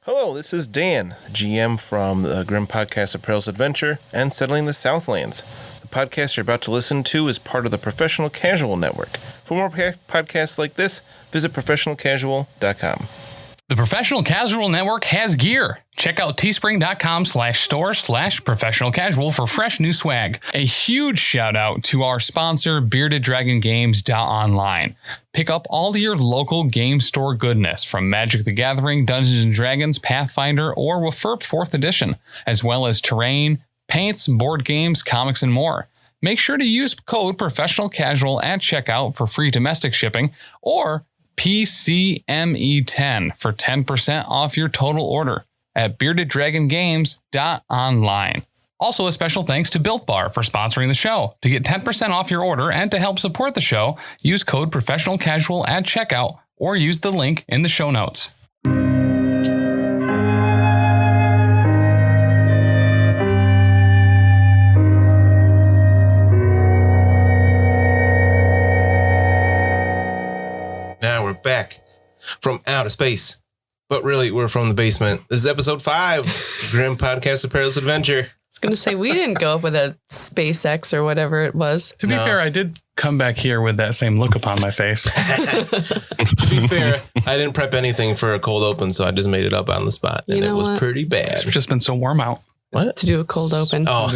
Hello, this is Dan, GM from the Grim Podcast of Perilous Adventure and Settling the Southlands. The podcast you're about to listen to is part of the Professional Casual Network. For more podcasts like this, visit professionalcasual.com. The Professional Casual Network has gear. Check out teespring.com/store/professionalcasual for fresh new swag. A huge shout out to our sponsor, beardeddragongames.online. Pick up all your local game store goodness from Magic the Gathering, Dungeons & Dragons, Pathfinder, or WFRP 4th Edition, as well as terrain, paints, board games, comics, and more. Make sure to use code ProfessionalCasual at checkout for free domestic shipping, or PCME10 for 10% off your total order at beardeddragongames.online. Also, a special thanks to Built Bar for sponsoring the show. To get 10% off your order and to help support the show, use code ProfessionalCasual at checkout or use the link in the show notes. Now we're back from outer space, but really we're from the basement. This is episode 5, Grim Podcast of Perilous Adventure. I was going to say, we didn't go up with a SpaceX or whatever it was. To be fair, I did come back here with that same look upon my face. To be fair, I didn't prep anything for a cold open, so I just made it up on the spot, and it was pretty bad. It's just been so warm out. What? To do a cold open. Oh,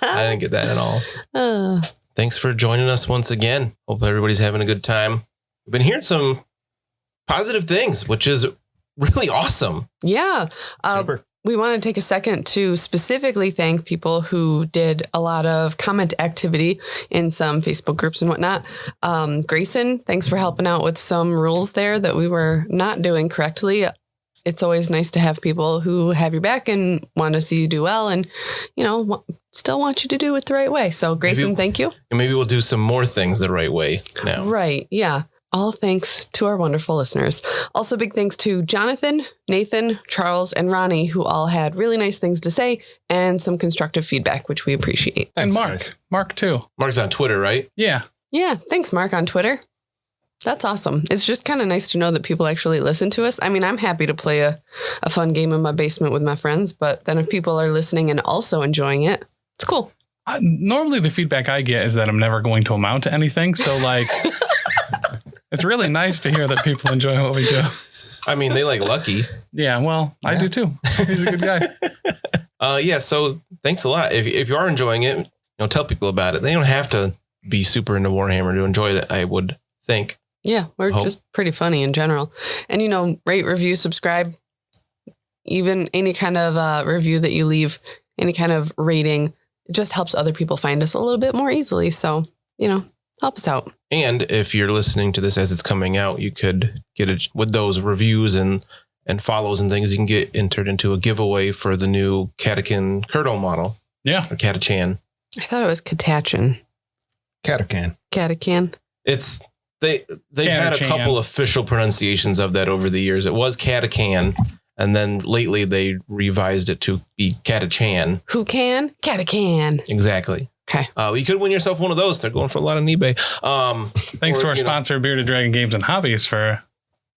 I didn't get that at all. Thanks for joining us once again. Hope everybody's having a good time. We've been hearing some positive things, which is really awesome. Yeah. Super. We want to take a second to specifically thank people who did a lot of comment activity in some Facebook groups and whatnot. Grayson, thanks for helping out with some rules there that we were not doing correctly. It's always nice to have people who have your back and want to see you do well and, you know, still want you to do it the right way. So Grayson, thank you. And maybe we'll do some more things the right way now. Right. Yeah. All thanks to our wonderful listeners. Also, big thanks to Jonathan, Nathan, Charles, and Ronnie, who all had really nice things to say and some constructive feedback, which we appreciate. And Thanks, Mark. guys. Mark, too. Mark's on Twitter, right? Yeah. Yeah. Thanks, Mark, on Twitter. That's awesome. It's just kind of nice to know that people actually listen to us. I mean, I'm happy to play a fun game in my basement with my friends, but then if people are listening and also enjoying it, it's cool. Normally, the feedback I get is that I'm never going to amount to anything. So, like... It's really nice to hear that people enjoy what we do. I mean, they like Lucky. Yeah, well, I do too. He's a good guy. Yeah, so thanks a lot. If you are enjoying it, tell people about it. They don't have to be super into Warhammer to enjoy it, I would think. Yeah, we're just pretty funny in general. And, rate, review, subscribe, even any kind of review that you leave, any kind of rating, it just helps other people find us a little bit more easily. So, help us out. And if you're listening to this as it's coming out, you could get it with those reviews and follows and things. You can get entered into a giveaway for the new Catachan Curdle model. Yeah. Or Catachan. I thought it was Catachan. Catachan. Catachan. It's they've had a couple official pronunciations of that over the years. It was Catachan, and then lately they revised it to be Catachan. Who can? Catachan. Exactly. Okay. You could win yourself one of those. They're going for a lot on eBay. Thanks to our sponsor, Bearded Dragon Games and Hobbies, for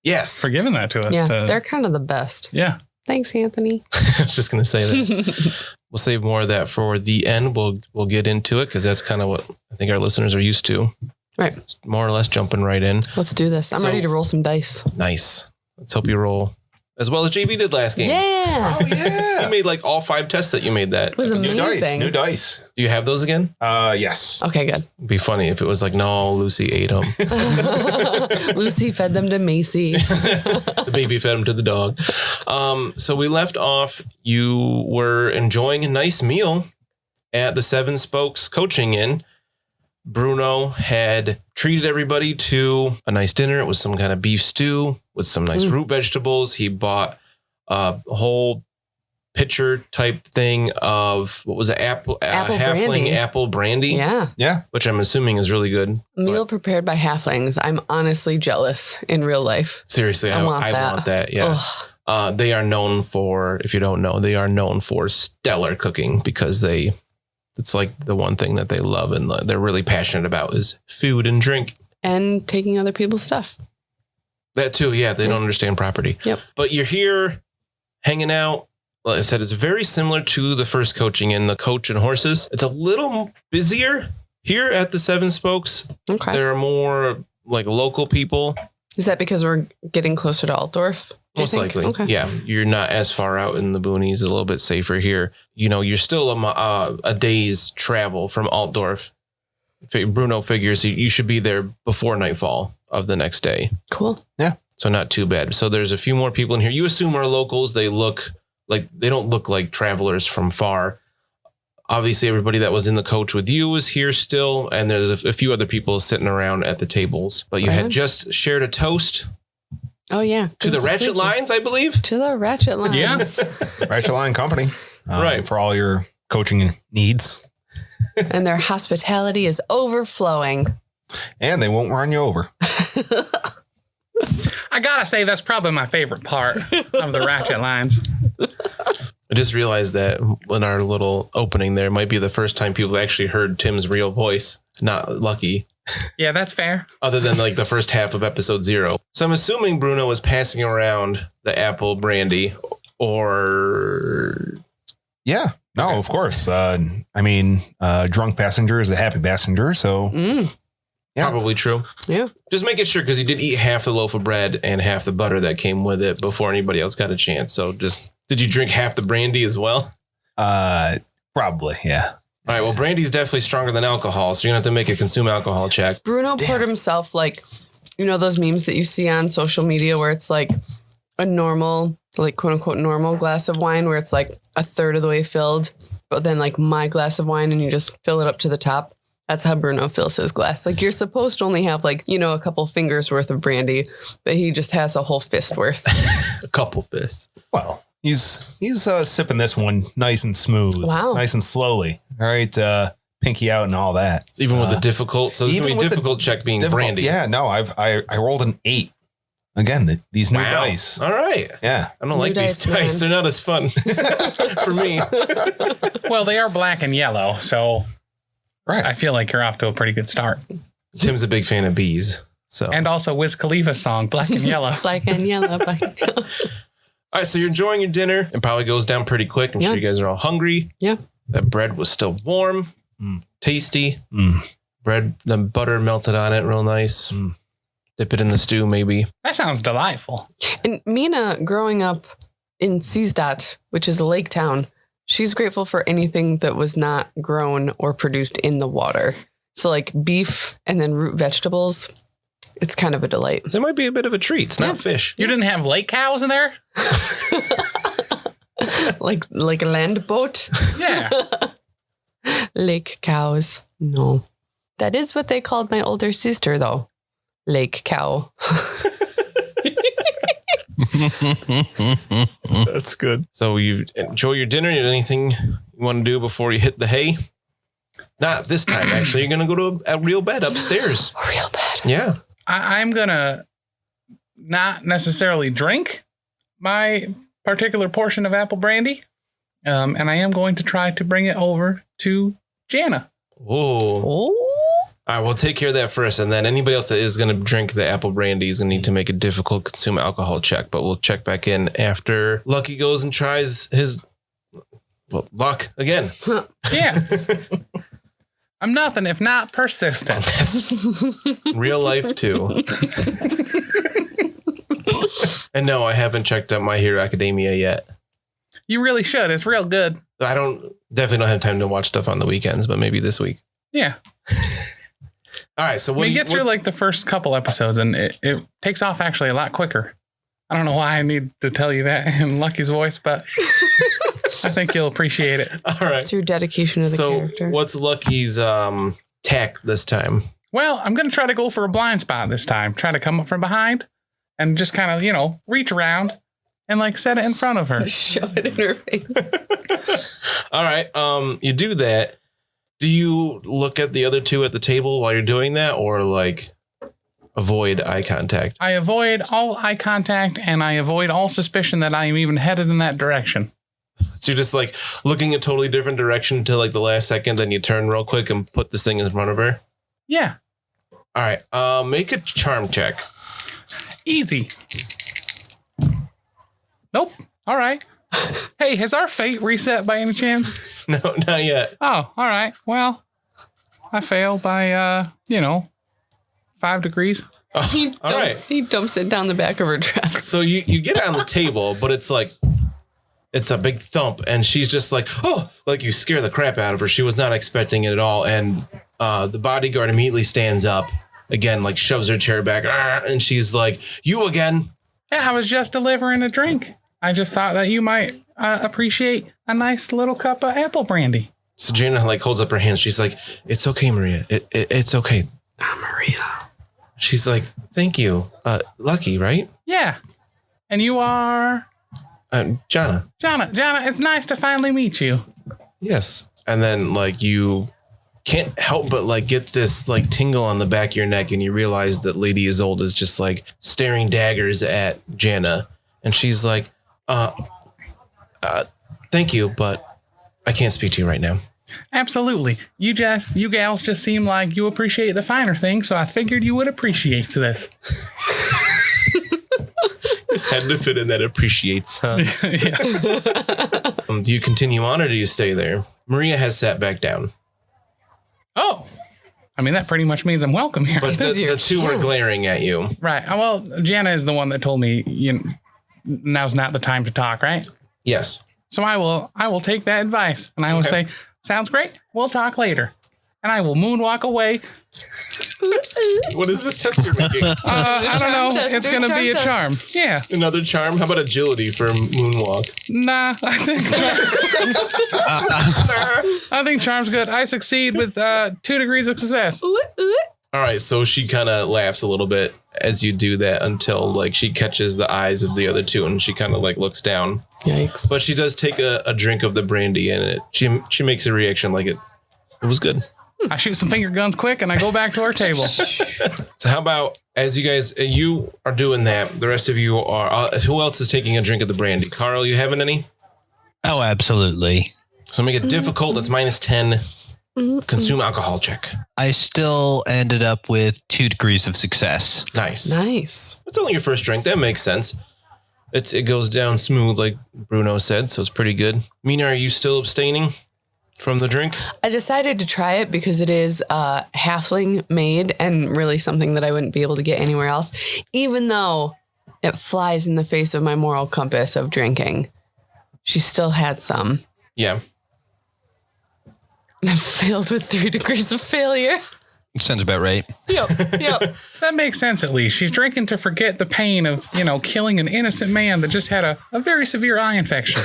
giving that to us. Yeah, they're kind of the best. Yeah. Thanks, Anthony. I was just going to say that. We'll save more of that for the end. We'll get into it because that's kind of what I think our listeners are used to. Right. More or less jumping right in. Let's do this. I'm ready to roll some dice. Nice. Let's hope you roll as well as JB did last game. Yeah. Oh, yeah. You made like all 5 tests that you made that. It was amazing. New dice. Do you have those again? Yes. Okay, good. It'd be funny if it was like, no, Lucy ate them. Lucy fed them to Macy. The baby fed them to the dog. So we left off. You were enjoying a nice meal at the Seven Spokes Coaching Inn. Bruno had treated everybody to a nice dinner. It was some kind of beef stew with some nice root vegetables. He bought a whole pitcher type thing of, what was it? Halfling brandy. apple brandy. Yeah. Yeah. Which I'm assuming is really good. A meal prepared by halflings. I'm honestly jealous in real life. Seriously, I want that. Yeah. They are known for, if you don't know, they are known for stellar cooking because it's like the one thing that they love and they're really passionate about is food and drink. And taking other people's stuff. That too, yeah. They don't understand property. Yep. But you're here hanging out. Like I said, it's very similar to the first coaching in the coach and horses. It's a little busier here at the Seven Spokes. Okay. There are more like local people. Is that because we're getting closer to Altdorf? Most likely. Okay. Yeah. You're not as far out in the boonies, a little bit safer here. You know, you're still a day's travel from Altdorf. Bruno figures you should be there before nightfall of the next day. Cool. Yeah. So not too bad. So there's a few more people in here. You assume are locals. They don't look like travelers from far. Obviously, everybody that was in the coach with you is here still. And there's a few other people sitting around at the tables. But you had just shared a toast. Oh, yeah. To the Ratchet Lines, I believe. To the Ratchet Lines. Yeah. Ratchet Line Company. Right. For all your coaching needs. And their hospitality is overflowing. And they won't run you over. I gotta say, that's probably my favorite part of the Ratchet Lines. I just realized that in our little opening there might be the first time people actually heard Tim's real voice. Not Lucky. Yeah, that's fair. Other than like the first half of episode 0. So I'm assuming Bruno was passing around the apple brandy or... Yeah. No, of course. Drunk passenger is a happy passenger. So yeah. Probably true. Yeah. Just making sure, because he did eat half the loaf of bread and half the butter that came with it before anybody else got a chance. So did you drink half the brandy as well? Probably. Yeah. All right. Well, brandy's definitely stronger than alcohol. So you're going to have to make a consume alcohol check. Bruno poured himself like, those memes that you see on social media where it's like a normal, like quote unquote normal glass of wine where it's like a third of the way filled, but then like my glass of wine and you just fill it up to the top. That's how Bruno fills his glass. Like you're supposed to only have like, a couple fingers worth of brandy, but he just has a whole fist worth. A couple fists. Well, he's sipping this one nice and smooth. Wow. Nice and slowly. All right. Pinky out and all that. So even with the difficult. So this is going to be a difficult check being brandy. Yeah. No, I rolled an 8. Again, these new dice. All right. Yeah. I don't like these dice. They're not as fun for me. Well, they are black and yellow, so right. I feel like you're off to a pretty good start. Tim's a big fan of bees. So And also Wiz Khalifa's song, Black and Yellow. Black and yellow, black and yellow. All right, so you're enjoying your dinner. It probably goes down pretty quick. I'm sure you guys are all hungry. Yeah. That bread was still warm, tasty. Bread, the butter melted on it real nice. Dip it in the stew, maybe. That sounds delightful. And Mina, growing up in Seasdot, which is a lake town, she's grateful for anything that was not grown or produced in the water. So like beef and then root vegetables, it's kind of a delight. So it might be a bit of a treat. It's not fish. You didn't have lake cows in there? like a land boat? Yeah. Lake cows. No. That is what they called my older sister, though. Lake cow. That's good. So you enjoy your dinner. Anything you want to do before you hit the hay? Not this time, actually. You're going to go to a real bed upstairs. A real bed. Yeah. I'm going to not necessarily drink my particular portion of apple brandy. And I am going to try to bring it over to Jana. Oh. All right, we'll take care of that first. And then anybody else that is going to drink the apple brandy is going to need to make a difficult consume alcohol check. But we'll check back in after Lucky goes and tries his luck again. Yeah. I'm nothing if not persistent. That's real life, too. And no, I haven't checked out My Hero Academia yet. You really should. It's real good. I definitely don't have time to watch stuff on the weekends, but maybe this week. Yeah. All right. So we get through like the first couple episodes and it takes off actually a lot quicker. I don't know why I need to tell you that in Lucky's voice, but I think you'll appreciate it. All right. It's your dedication to the character. So what's Lucky's tack this time? Well, I'm going to try to go for a blind spot this time. Try to come up from behind and just kind of, reach around and like set it in front of her. Shove it in her face. All right. You do that. Do you look at the other two at the table while you're doing that, or like avoid eye contact? I avoid all eye contact and I avoid all suspicion that I am even headed in that direction. So you're just like looking a totally different direction until like the last second, then you turn real quick and put this thing in front of her? Yeah. All right. Make a charm check. Easy. Nope. All right. Hey, has our fate reset by any chance? No, not yet. Oh, all right. Well, I failed by, 5 degrees. Oh, all right. He dumps it down the back of her dress. So you get it on the table, but it's like, it's a big thump. And she's just like, oh, like you scare the crap out of her. She was not expecting it at all. And the bodyguard immediately stands up again, like shoves her chair back. And she's like, you again? Yeah, I was just delivering a drink. I just thought that you might appreciate a nice little cup of apple brandy. So Jana like holds up her hands. She's like, it's okay, Maria. It's okay. Maria. She's like, thank you. Lucky, right? Yeah. And you are? Jana. Jana, it's nice to finally meet you. Yes. And then like you can't help but like get this like tingle on the back of your neck and you realize that Lady Isolde is just like staring daggers at Jana. And she's like, thank you, but I can't speak to you right now. Absolutely. You gals just seem like you appreciate the finer things, so I figured you would appreciate this. Just had to fit in that appreciates, huh? Do you continue on or do you stay there? Maria has sat back down. Oh, I mean, that pretty much means I'm welcome here. But the two are glaring at you. Right. Well, Jana is the one that told me now's not the time to talk, right? Yes. So I will take that advice and I will say, sounds great. We'll talk later. And I will moonwalk away. What is this test you're making? I don't know. It's going to be a charm. Yeah. Another charm? How about agility for moonwalk? Nah, I think charm's good. I succeed with 2 degrees of success. All right. So she kind of laughs a little bit as you do that until like she catches the eyes of the other two and she kind of like looks down. Yikes. But she does take a drink of the brandy and she makes a reaction like it was good. I shoot some finger guns quick and I go back to our table. So how about as you are doing that, the rest of you are, who else is taking a drink of the brandy? Carl, you having any? Oh, absolutely. So make it difficult. That's -10. Consume alcohol check. I still ended up with 2 degrees of success. Nice. Nice. It's only your first drink. That makes sense. It goes down smooth, like Bruno said, so it's pretty good. Mina, are you still abstaining from the drink? I decided to try it because it is halfling made and really something that I wouldn't be able to get anywhere else, even though it flies in the face of my moral compass of drinking. She still had some. Yeah. I failed with 3 degrees of failure. Sounds about right. Yep. That makes sense at least. She's drinking to forget the pain of, killing an innocent man that just had a very severe eye infection.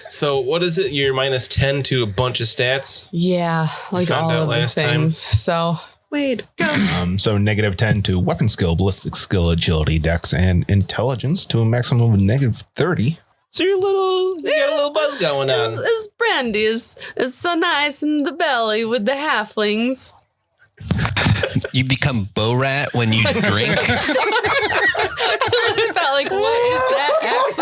So what is it? You're -10 to a bunch of stats? Yeah, like found all out of the last things. So, Wade, go. So -10 to weapon skill, ballistic skill, agility, dex, and intelligence to a maximum of -30. So you got a little buzz going on. This brandy is so nice in the belly with the halflings. You become Bo-Rat when you drink. I thought, like, what is that accent?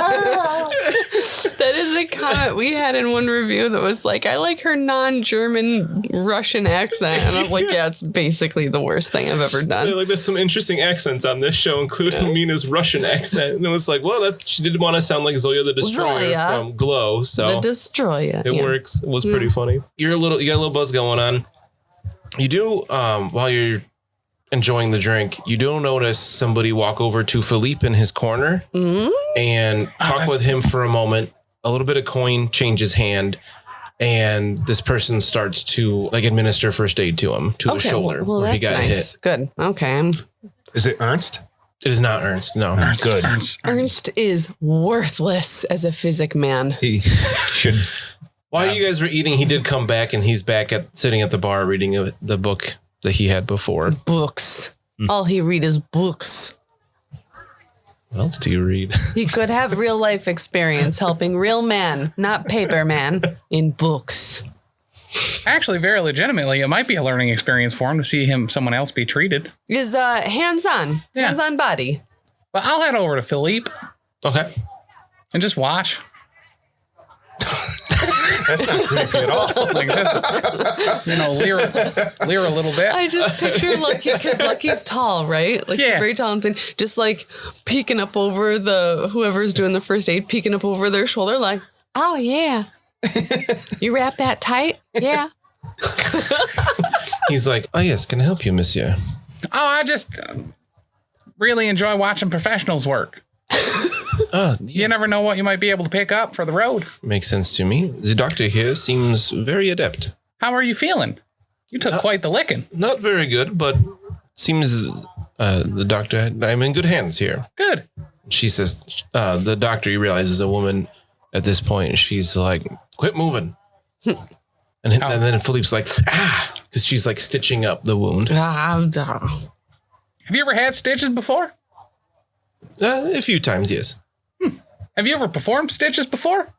That is a comment we had in one review that was like, I like her non-German Russian accent. And I was like, yeah, it's basically the worst thing I've ever done. Yeah, like there's some interesting accents on this show, including Mina's Russian accent. And it was like, well, she did want to sound like Zoya the Destroyer from Glow. So the Destroyer. It works. It was pretty funny. You got a little buzz going on. You do, while you're enjoying the drink, you do notice somebody walk over to Philippe in his corner and talk with him for a moment. A little bit of coin changes hand, and this person starts to like administer first aid to him, to his shoulder where he got hit. Good. Okay. Is it Ernst? It is not Ernst. No. Good. Ernst is worthless as a physic man. He should. While you guys were eating, he did come back, and he's back sitting at the bar reading the book that he had before. Books. All he read is books. What else do you read? He could have real life experience helping real man, not paper man, in books. Actually, very legitimately, it might be a learning experience for him to see someone else be treated. Is hands-on body. But I'll head over to Philippe. Okay. And just watch. That's not creepy at all. Like just, leer a little bit. I just picture Lucky, because Lucky's tall, right? Like, Yeah. very tall and thin. Just like peeking up over whoever's doing the first aid, peeking up over their shoulder, like, oh, yeah. You wrap that tight? Yeah. He's like, oh, yes, can I help you, monsieur? Oh, I just really enjoy watching professionals work. You never know what you might be able to pick up for the road. Makes sense to me. The doctor here seems very adept. How are you feeling? You took quite the licking. Not very good, but seems the doctor, I'm in good hands here. Good. She says, the doctor, you realize, is a woman at this point. She's like, quit moving. And then Philippe's like, because she's like stitching up the wound. Have you ever had stitches before? A few times, yes. Have you ever performed stitches before?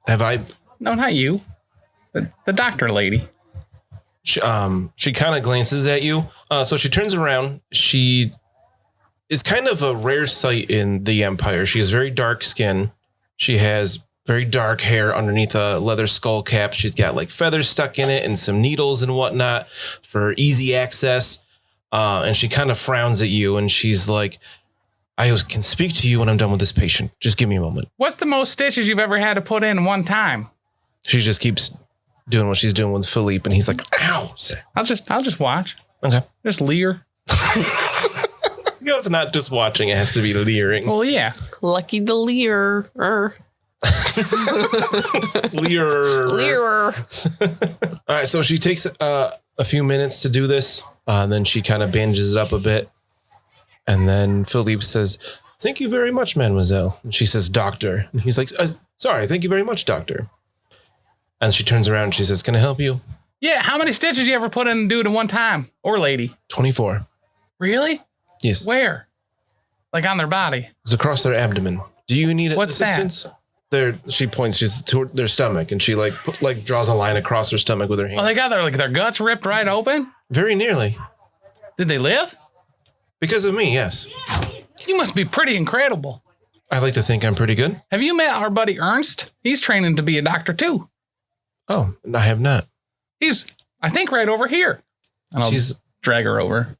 Have I? No, not you. The doctor lady. She kind of glances at you. So she turns around. She is kind of a rare sight in the Empire. She has very dark skin. She has very dark hair underneath a leather skull cap. She's got like feathers stuck in it and some needles and whatnot for easy access. And she kind of frowns at you and she's like, I can speak to you when I'm done with this patient. Just give me a moment. What's the most stitches you've ever had to put in one time? She just keeps doing what she's doing with Philippe. And he's like, ow. I'll just watch. Okay. Just leer. It's not just watching. It has to be leering. Well, yeah. Lucky the leer. Leerer. All right. So she takes a few minutes to do this. Then she kind of bandages it up a bit. And then Philippe says, thank you very much, mademoiselle. And she says, doctor. And he's like, sorry, thank you very much, doctor. And she turns around and she says, can I help you? Yeah. How many stitches you ever put in a dude at one time? Or lady? 24. Really? Yes. Where? Like on their body? It's across their abdomen. Do you need What's assistance? She points to their stomach and she like draws a line across their stomach with her hand. Oh, they got their guts ripped right open? Very nearly. Did they live? Because of me, yes. You must be pretty incredible. I like to think I'm pretty good. Have you met our buddy Ernst? He's training to be a doctor too. Oh, I have not. He's, I think, right over here. And I'll drag her over.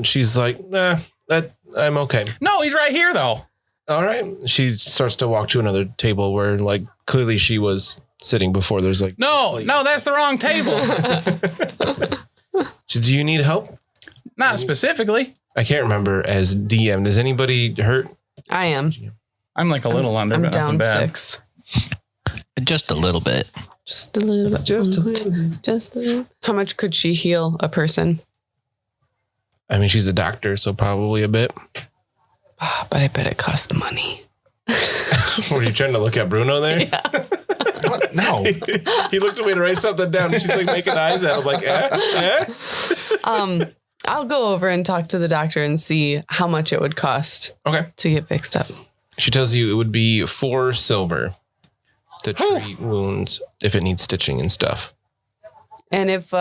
She's like, nah, I'm okay. No, he's right here though. All right. She starts to walk to another table where like clearly she was sitting before. There's like, no, that's the wrong table. Do you need help? Not specifically. I can't remember as DM. Does anybody hurt? I am. I'm like a little under. I'm but down nothing bad. 6. Just a little bit. Just a little bit. Just a little bit. Just a little. How much could she heal a person? I mean, she's a doctor, so probably a bit. But I bet it costs money. Were you trying to look at Bruno there? Yeah. What? No. He looked away to write something down. She's like making eyes at him like, I'll go over and talk to the doctor and see how much it would cost Okay. to get fixed up. She tells you it would be 4 silver to treat wounds if it needs stitching and stuff. And if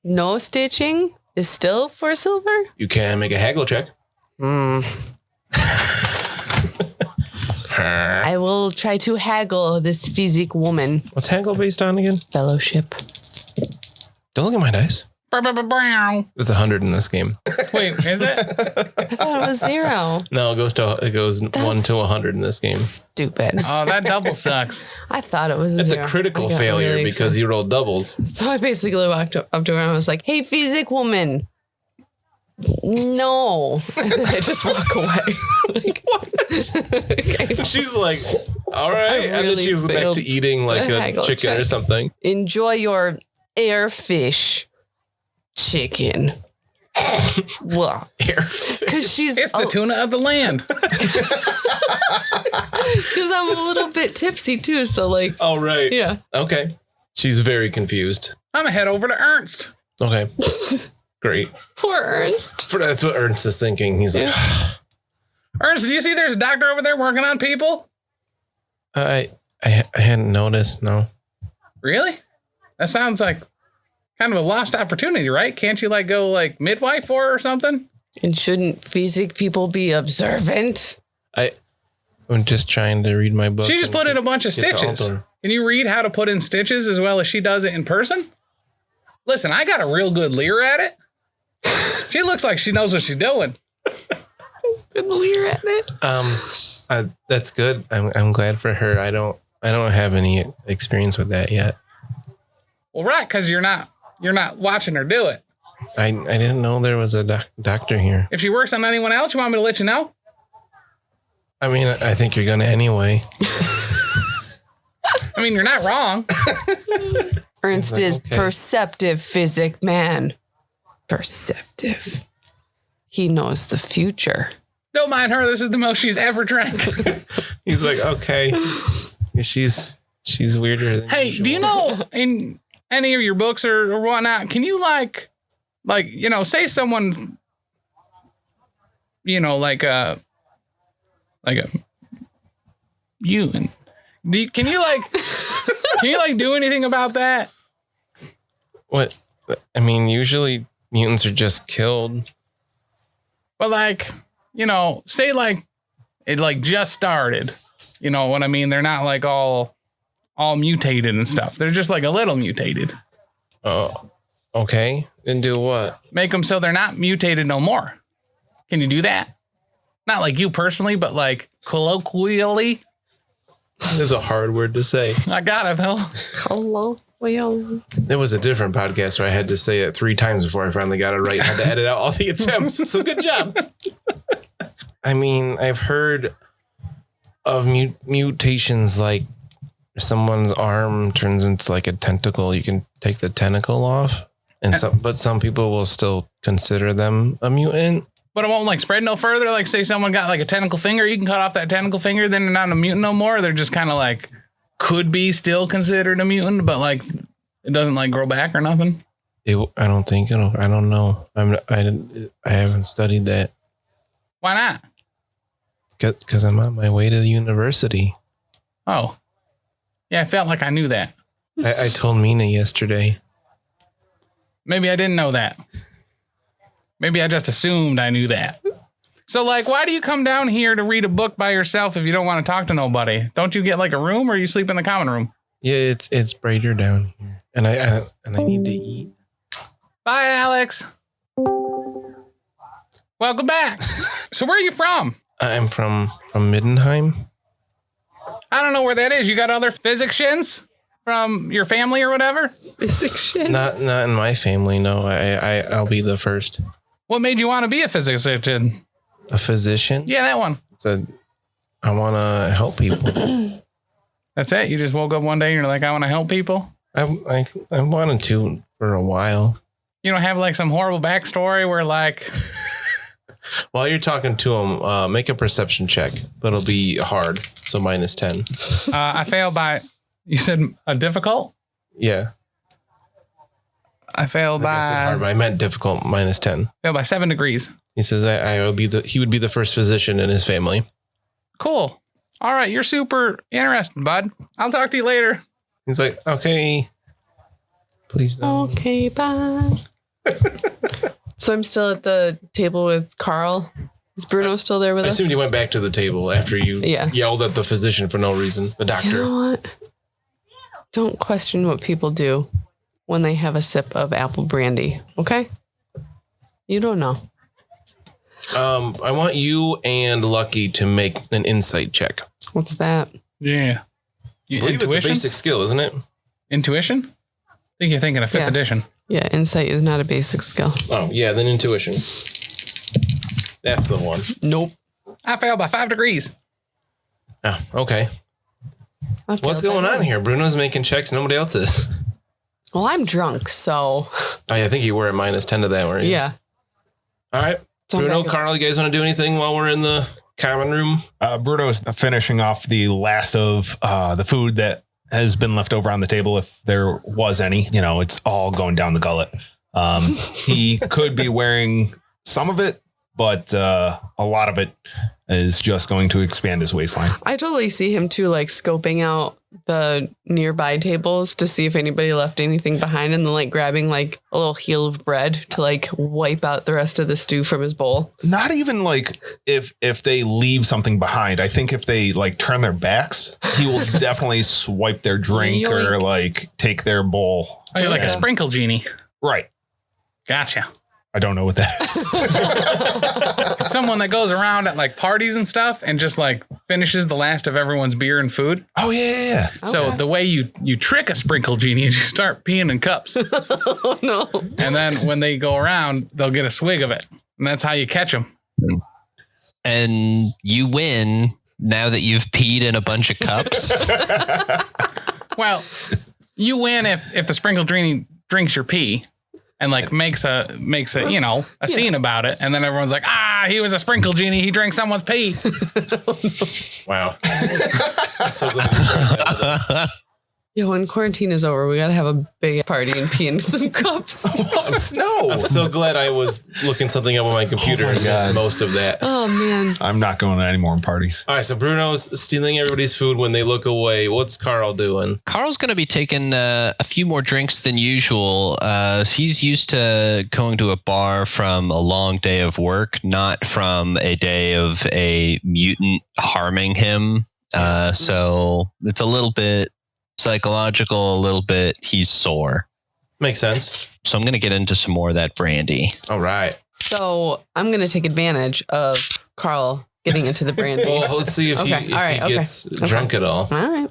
no stitching is still 4 silver? You can make a haggle check. I will try to haggle this physique woman. What's haggle based on again? Fellowship. Don't look at my dice. Brow. It's 100 in this game. Wait, is it? I thought it was 0. No, it goes 1 to 100 in this game. Stupid. Oh, that double sucks. I thought it was It's 0. a critical I got failure really because you rolled doubles. excited. So I basically walked up to her and I was like, hey, physique woman. No. And then I just walk away. Like, what? She's like, all right. And then really she's back failed to eating like the a haggle chicken check. or something. Enjoy your airfish chicken. Well, because she's It's the tuna of the land. because I'm a little bit tipsy too. So like, Oh, right. yeah. Okay. She's very confused. I'm gonna head over to Ernst. Okay. Great. Poor Ernst. That's what Ernst is thinking. He's like, Ernst, do you see there's a doctor over there working on people? I hadn't noticed. No. Really? That sounds like kind of a lost opportunity, right? Can't you like go like midwife for her or something? And shouldn't physique people be observant? I'm just trying to read my book. She just and put in a bunch of get to stitches. altar. Can you read how to put in stitches as well as she does it in person? Listen, I got a real good leer at it. She looks like she knows what she's doing. Good leer at it. That's good. I'm glad for her. I don't have any experience with that yet. Well, right, because you're not watching her do it. I didn't know there was a doctor here. If she works on anyone else, you want me to let you know? I mean, I think you're gonna anyway. I mean, you're not wrong. Ernst Like, is okay. perceptive physic man. Perceptive. He knows the future. Don't mind her. This is the most she's ever drank. He's like, okay, she's weirder than Hey, usual. do you know in any of your books or whatnot, can you like, say someone, like a you and can you do anything about that? What? I mean, usually mutants are just killed. But say it just started. You know what I mean? They're not like all mutated and stuff. They're just like a little mutated. Oh, okay. And do what? Make them so they're not mutated no more. Can you do that? Not like you personally, but like colloquially. This is a hard word to say. I got it though. Hello. Well, There was a different podcast where I had to say it 3 times before I finally got it right. I had to edit out all the attempts. So good job. I mean, I've heard of mutations like someone's arm turns into like a tentacle. You can take the tentacle off, but some people will still consider them a mutant. But it won't like spread no further. Like say someone got like a tentacle finger, you can cut off that tentacle finger, then they're not a mutant no more. They're just kind of like could be still considered a mutant, but like it doesn't like grow back or nothing. I don't think it'll. I don't know. I haven't studied that. Why not? Because I'm on my way to the university. Oh, yeah, I felt like I knew that. I told Mina yesterday. Maybe I didn't know that. Maybe I just assumed I knew that. So, like, why do you come down here to read a book by yourself if you don't want to talk to nobody? Don't you get like a room or you sleep in the common room? Yeah, it's brighter down here, and I need to eat. Bye, Alex. Welcome back. So, where are you from? I'm from Middenheim. I don't know where that is. You got other physicians from your family or whatever? physician. Not in my family. No, I'll be the first. What made you want to be a physician? A physician. Yeah, that one. I want to help people. That's it. You just woke up one day and you're like, I want to help people. I wanted to for a while. You don't have like some horrible backstory where like. While you're talking to him, make a perception check, but it'll be hard. So -10. I failed by. You said a difficult. Yeah. I failed I said hard, by. but I meant difficult. -10. Failed by 7 degrees. He says he would be the first physician in his family. Cool. All right, you're super interesting, bud. I'll talk to you later. He's like, okay, please don't. Okay, bye. So I'm still at the table with Carl. Is Bruno still there with I us? assumed you went back to the table after you yelled at the physician for no reason. The doctor. You know what? Don't question what people do when they have a sip of apple brandy, okay? You don't know. I want you and Lucky to make an insight check. What's that? Yeah. I believe it's a basic skill, isn't it? Intuition? I think you're thinking of 5th edition. Yeah, insight is not a basic skill. Oh, yeah, then intuition. That's the one. Nope. I failed by 5 degrees. Oh, okay. What's going on here? Bruno's making checks. Nobody else is. Well, I'm drunk, so. Oh, yeah, I think you were at -10 to that, weren't you? Yeah. All right. So I'm Bruno, back up. Carl, you guys want to do anything while we're in the common room? Bruno's finishing off the last of the food that has been left over on the table, if there was any. You know, it's all going down the gullet. He could be wearing some of it, but a lot of it is just going to expand his waistline. I totally see him too, like scoping out the nearby tables to see if anybody left anything behind, and then like grabbing like a little heel of bread to like wipe out the rest of the stew from his bowl. Not even like if they leave something behind. I think if they like turn their backs, he will definitely swipe their drink or like take their bowl. Oh, you're like a sprinkle genie. Right. Gotcha. I don't know what that is. It's someone that goes around at like parties and stuff and just like finishes the last of everyone's beer and food. Oh, yeah. So the way you trick a sprinkle genie is you start peeing in cups. Oh, no. And then when they go around, they'll get a swig of it. And that's how you catch them. And you win now that you've peed in a bunch of cups. Well, you win if the sprinkle genie drinks your pee. And like makes a scene about it, and then everyone's like, he was a sprinkle genie. He drank someone's pee. Wow. I'm so glad you shared that with us. Yo, when quarantine is over, we gotta have a big party and pee in some cups. What? No. I'm so glad I was looking something up on my computer and missed most of that. Oh, man. I'm not going to any more parties. All right, so Bruno's stealing everybody's food when they look away. What's Carl doing? Carl's going to be taking a few more drinks than usual. He's used to going to a bar from a long day of work, not from a day of a mutant harming him. So it's a little bit psychological, a little bit he's sore. Makes sense. So I'm going to get into some more of that brandy. All right. So I'm gonna take advantage of Carl getting into the brandy. Well, let's see if he gets drunk at all. All right.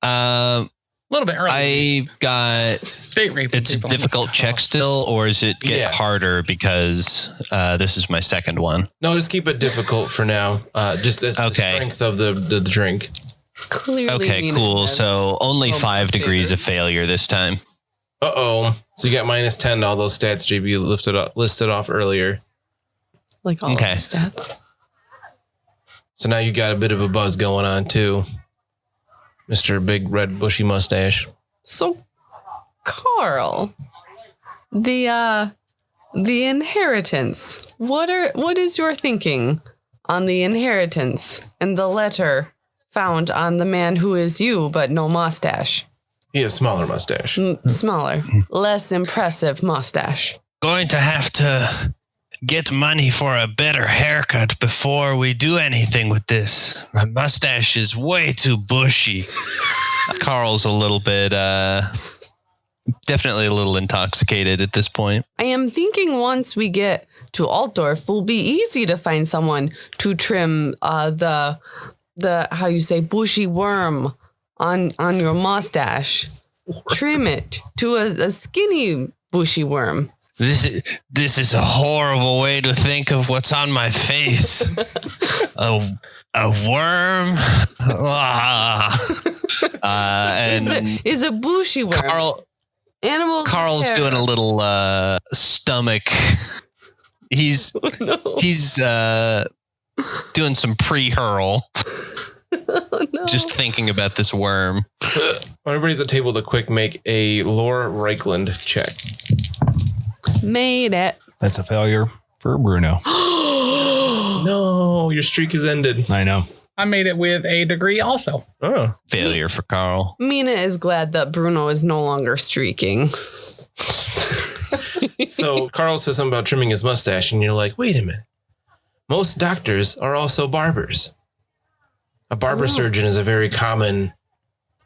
A little bit early. I got... Date raping It's people. a difficult check still, or is it get harder because this is my second one? No, just keep it difficult for now. Just as the strength of the drink. Clearly. Okay, Mina cool. has So only 5 standard. degrees of failure this time. Uh-oh. So you got -10 to all those stats JB listed off earlier. like all of the stats. So now you got a bit of a buzz going on too, Mr. Big Red Bushy Mustache. So, Carl, the inheritance. What is your thinking on the inheritance and the letter found on the man who is you but no mustache? He has smaller mustache. Smaller, less impressive mustache. Going to have to get money for a better haircut before we do anything with this. My mustache is way too bushy. Carl's a little bit, definitely a little intoxicated at this point. I am thinking once we get to Altdorf, will be easy to find someone to trim the how you say bushy worm on your mustache. Trim it to a skinny bushy worm. This is a horrible way to think of what's on my face. A worm. Is a bushy worm. Carl's hair. doing a little stomach. He's doing some pre-hurl. Oh, no. Just thinking about this worm. Everybody at the table to quick make a Lore Reichland check. Made it. That's a failure for Bruno. No, your streak is ended. I know. I made it with a degree also. Oh. Failure for Carl. Mina is glad that Bruno is no longer streaking. So Carl says something about trimming his mustache, and you're like, wait a minute. Most doctors are also barbers. A barber surgeon is a very common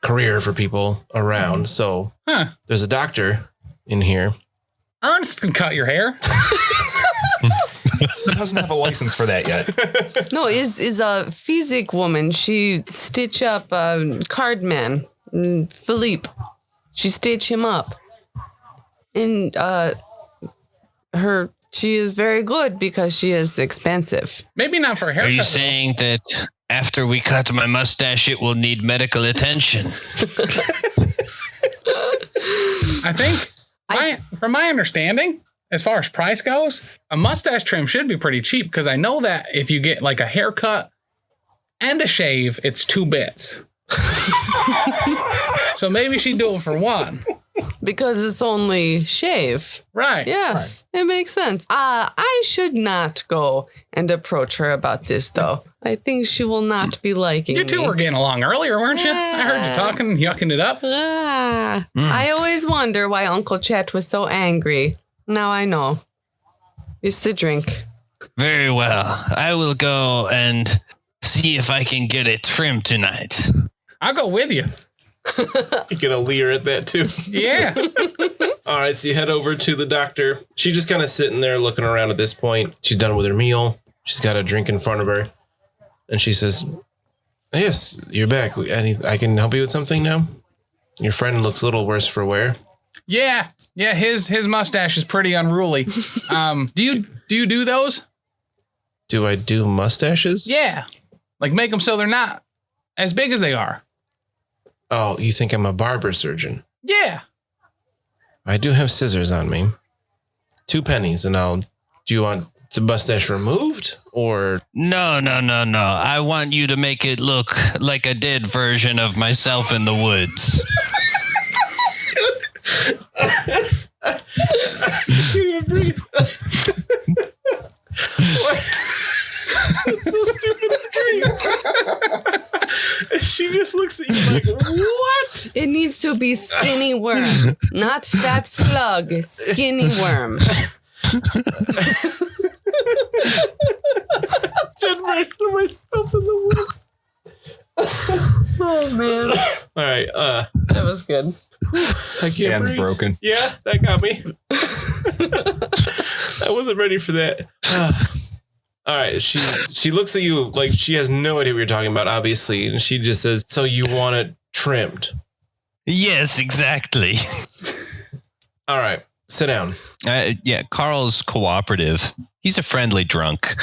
career for people around. So there's a doctor in here. Ernst can cut your hair. He doesn't have a license for that yet. No, is a physic woman. She stitch up Cardman, Philippe. She stitch him up. And she is very good because she is expensive. Maybe not for a haircut. Are you saying that after we cut my mustache, it will need medical attention? I think, from my understanding, as far as price goes, a mustache trim should be pretty cheap because I know that if you get like a haircut and a shave, it's 2 bits. So maybe she'd do it for 1. Because it's only shave. Right. Yes, It makes sense. I should not go and approach her about this, though. I think she will not be liking You two me. were getting along earlier, weren't you? I heard you talking, yucking it up. I always wonder why Uncle Chet was so angry. Now I know. It's the drink. Very well. I will go and see if I can get a trim tonight. I'll go with you. You get a leer at that too. Yeah. All right, so you head over to the doctor. She's just kind of sitting there looking around at this point. She's done with her meal. She's got a drink in front of her. And she says, yes, you're back. I can help you with something now? Your friend looks a little worse for wear. Yeah. Yeah, his mustache is pretty unruly. Do you do those? Do I do mustaches? Yeah. Like make them so they're not as big as they are. Oh, you think I'm a barber surgeon? Yeah. I do have scissors on me. 2 pennies, and do you want the mustache removed or? No. I want you to make it look like a dead version of myself in the woods. I can't even breathe. It's so stupid, it's great. She just looks at you like, what? It needs to be skinny worm, not fat slug, skinny worm. Dead right for myself in the woods. Oh man, All right, that was good. I can't Hands breathe. broken. Yeah, that got me. I wasn't ready for that. All right, she looks at you like she has no idea what you're talking about, obviously, and she just says, "So you want it trimmed?" Yes, exactly. All right, sit down. Yeah, Carl's cooperative. He's a friendly drunk.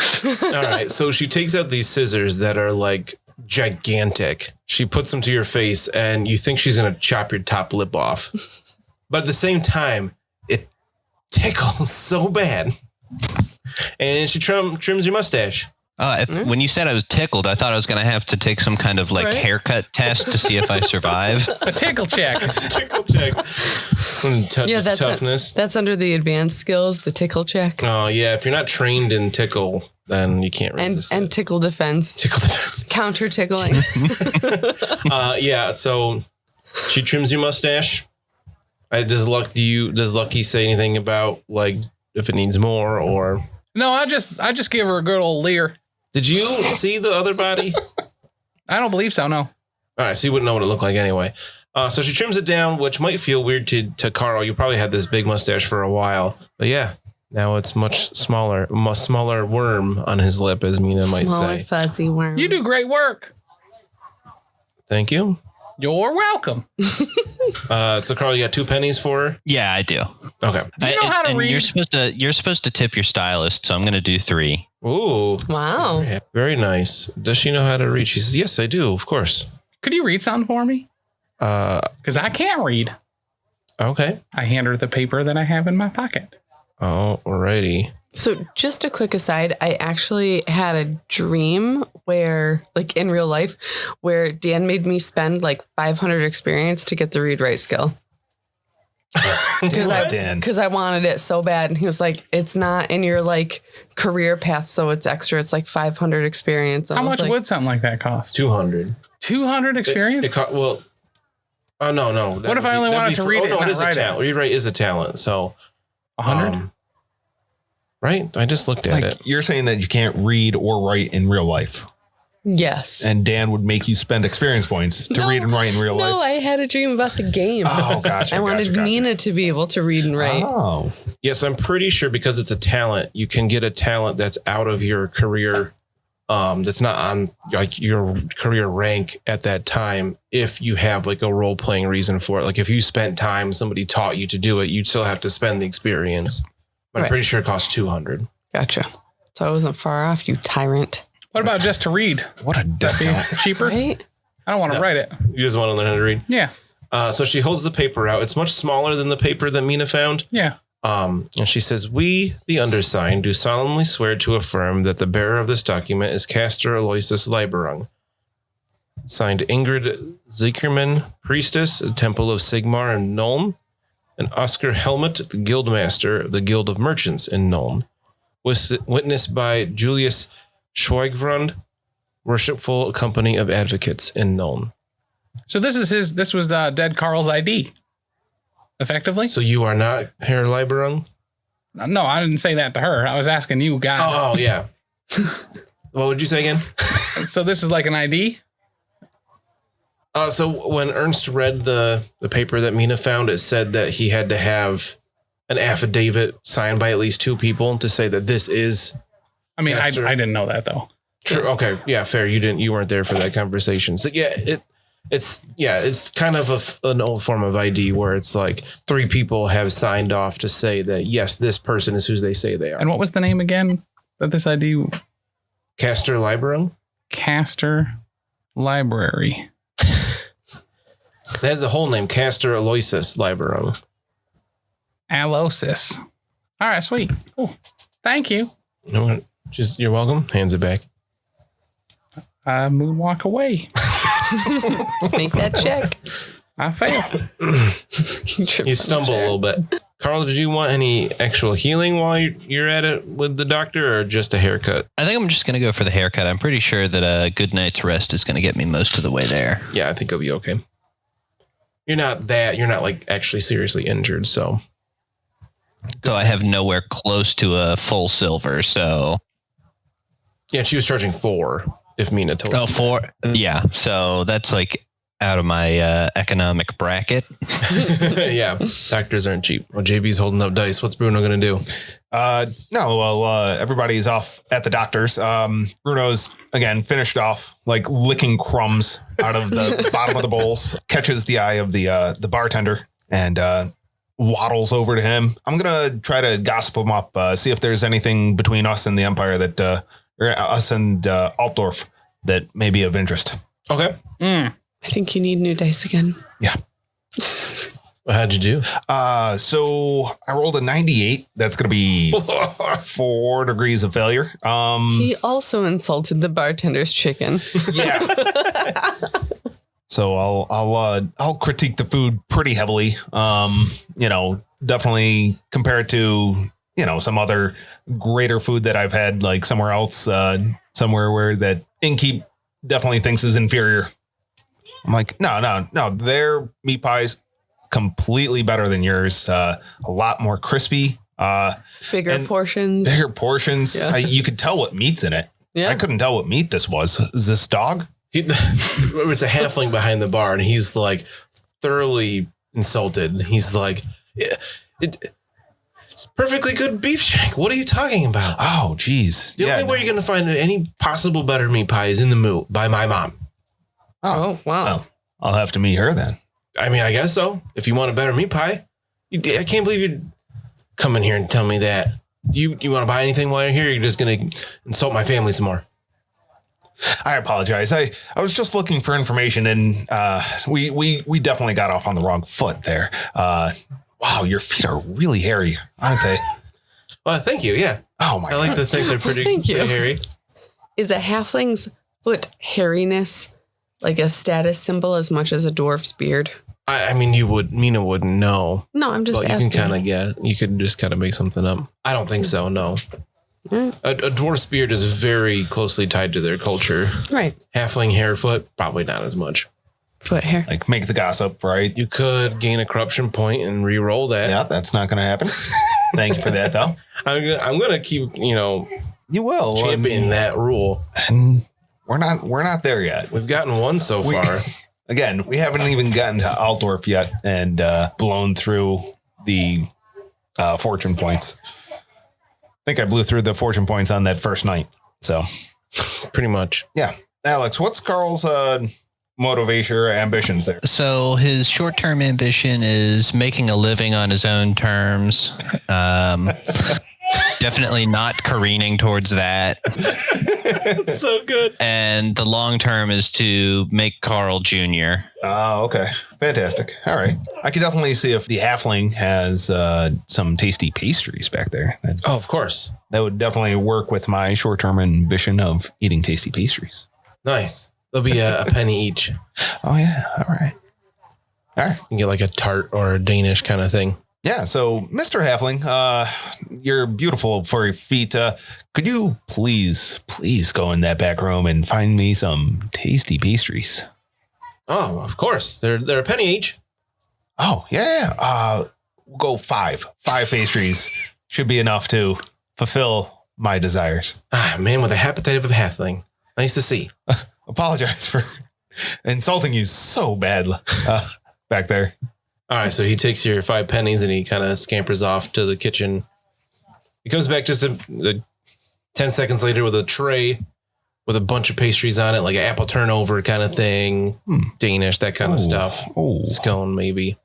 All right, so she takes out these scissors that are like gigantic. She puts them to your face, and you think she's gonna chop your top lip off, but at the same time, it tickles so bad. And she trims your mustache. When you said I was tickled, I thought I was going to have to take some kind of haircut test to see if I survive. A tickle check. Tickle check. That's toughness. That's under the advanced skills, the tickle check. Oh yeah, if you're not trained in tickle, then you can't resist And it. tickle defense. Tickle defense. Counter tickling. Yeah, so she trims your mustache. Does Lucky say anything about like if it needs more or? No, I just give her a good old leer. Did you see the other body? I don't believe so, no. All right, so you wouldn't know what it looked like anyway. So she trims it down, which might feel weird to Carl. You probably had this big mustache for a while, but yeah, now it's much smaller worm on his lip, as Mina might Smaller say. fuzzy worm. You do great work. Thank you. You're welcome. So Carl, you got 2 pennies for her? Yeah, I do. Okay. Do you know how to and read? You're supposed to tip your stylist, so I'm going to do 3. Ooh. Wow. Very nice. Does she know how to read? She says, yes, I do. Of course. Could you read something for me? Because I can't read. Okay. I hand her the paper that I have in my pocket. Alrighty. So just a quick aside, I actually had a dream where, like in real life, where Dan made me spend like 500 experience to get the read write skill. Because I wanted it so bad. And he was like, it's not in your like career path, so it's extra. It's like 500 experience. How much would something like that cost? 200. 200 experience? Well, oh, no. What if I only wanted to read it? Oh, no, and it is a not write talent. Read write is a talent. So 100? Right? I just looked at it. You're saying that you can't read or write in real life. Yes. And Dan would make you spend experience points to read and write in real life. No, I had a dream about the game. Oh, gotcha. I wanted Mina to be able to read and write. Oh. Yes, I'm pretty sure because it's a talent, you can get a talent that's out of your career, that's not on like your career rank at that time. If you have like a role playing reason for it, like if you spent time, somebody taught you to do it, you'd still have to spend the experience. But I'm pretty sure it costs 200. Gotcha. So I wasn't far off, you tyrant. What about just to read? What a discount. Cheaper? Right? I don't want to write it. You just want to learn how to read? Yeah. So she holds the paper out. It's much smaller than the paper that Mina found. Yeah. And she says, we, the undersigned, do solemnly swear to affirm that the bearer of this document is Castor Aloysius Liberung. Signed Ingrid Zickerman, priestess at the Temple of Sigmar in Nuln, and Oscar Helmut, the guildmaster of the Guild of Merchants in Nuln. Was witnessed by Julius Schweigvrund, worshipful company of advocates in Nuln. So this was Dead Carl's ID, effectively? So you are not Herr Liberung? No, I didn't say that to her. I was asking you, guy. Oh, yeah. What would you say again? So this is like an ID? So when Ernst read the paper that Mina found, it said that he had to have an affidavit signed by at least 2 people to say that this is. I mean, I Kasper. didn't know that though. True. Okay. Yeah. Fair. You weren't there for that conversation. So yeah, it's kind of an old form of ID where it's like 3 people have signed off to say that yes, this person is who they say they are. And what was the name again that this ID? Castor Librarian. Castor Library. That has the whole name, Castor Aloysius Librarian. Alosis. All right, sweet. Cool. Thank you. You know what? Just you're welcome. Hands it back. Moonwalk away. Make that check. I fail. You stumble a little bit. Carl, did you want any actual healing while you're at it with the doctor, or just a haircut? I think I'm just going to go for the haircut. I'm pretty sure that a good night's rest is going to get me most of the way there. Yeah, I think it'll be okay. You're not like actually seriously injured, so. So I have nowhere close to a full silver, so. Yeah, she was charging 4 if Mina told Oh, you. 4? Yeah, so that's like out of my economic bracket. Yeah, doctors aren't cheap. Well, JB's holding up dice. What's Bruno going to do? No, well, everybody's off at the doctor's. Bruno's again finished off like licking crumbs out of the bottom of the bowls, catches the eye of the bartender and waddles over to him. I'm gonna try to gossip him up, see if there's anything between us and the Empire that, or us and Altdorf that may be of interest. Okay. I think you need new dice again. Yeah. How'd you do? So I rolled a 98. That's going to be 4 degrees of failure. He also insulted the bartender's chicken. Yeah. So I'll critique the food pretty heavily. Definitely compared to, some other greater food that I've had like somewhere else, somewhere where that innkeep definitely thinks is inferior. I'm like, no. Their meat pies completely better than yours. A lot more crispy. Bigger portions. Bigger portions. Yeah. You could tell what meat's in it. Yeah. I couldn't tell what meat this was. Is this dog? It's a halfling behind the bar, and he's like thoroughly insulted. He's like, it's perfectly good beef shank. What are you talking about? Oh, geez. The only way you're going to find any possible better meat pie is in the moot by my mom. Oh, wow. Well, I'll have to meet her then. I mean, I guess so. If you want a better meat pie, I can't believe you'd come in here and tell me that. You want to buy anything while you're here? You're just going to insult my family some more. I apologize. I was just looking for information, and we definitely got off on the wrong foot there. Wow, your feet are really hairy, aren't they? Well, thank you. Yeah. Oh my I like God. to think they're pretty, Thank you. pretty hairy. Is a halfling's foot hairiness like a status symbol as much as a dwarf's beard? I mean, Mina wouldn't know. No, I'm just But you asking. can kind of get. You could just kind of make something up. I don't think so. No. A dwarf's beard is very closely tied to their culture. Right. Halfling hair foot, probably not as much. Foot hair. Like make the gossip, right? You could gain a corruption point and re-roll that. Yeah, that's not going to happen. Thank you for that, though. I'm gonna keep You will. championing that rule. And we're not there yet. We've gotten one so far. Again, we haven't even gotten to Altdorf yet and blown through the fortune points. I think I blew through the fortune points on that first night. So, Pretty much. yeah. Alex, what's Carl's motivation or ambitions there? So his short-term ambition is making a living on his own terms. Definitely not careening towards that. So good. And the long term is to make Carl Jr. Oh, okay. Fantastic. All right. I could definitely see if the halfling has some tasty pastries back there. Oh, of course. That would definitely work with my short-term ambition of eating tasty pastries. Nice. There'll be a penny each. Oh, yeah. All right. All right. You can get like a tart or a Danish kind of thing. Yeah. So, Mr. Halfling, you're beautiful for your feet. Could you please go in that back room and find me some tasty pastries? Oh, of course. They're a penny each. Oh, yeah. We'll go 5. 5 pastries should be enough to fulfill my desires. Ah, man with a appetite of a halfling. Nice to see. Apologize for Insulting you so bad back there. All right, so he takes your 5 pennies and he kind of scampers off to the kitchen. He comes back just 10 seconds later with a tray with a bunch of pastries on it, like an apple turnover kind of thing, Danish, that kind of stuff. Scone, maybe.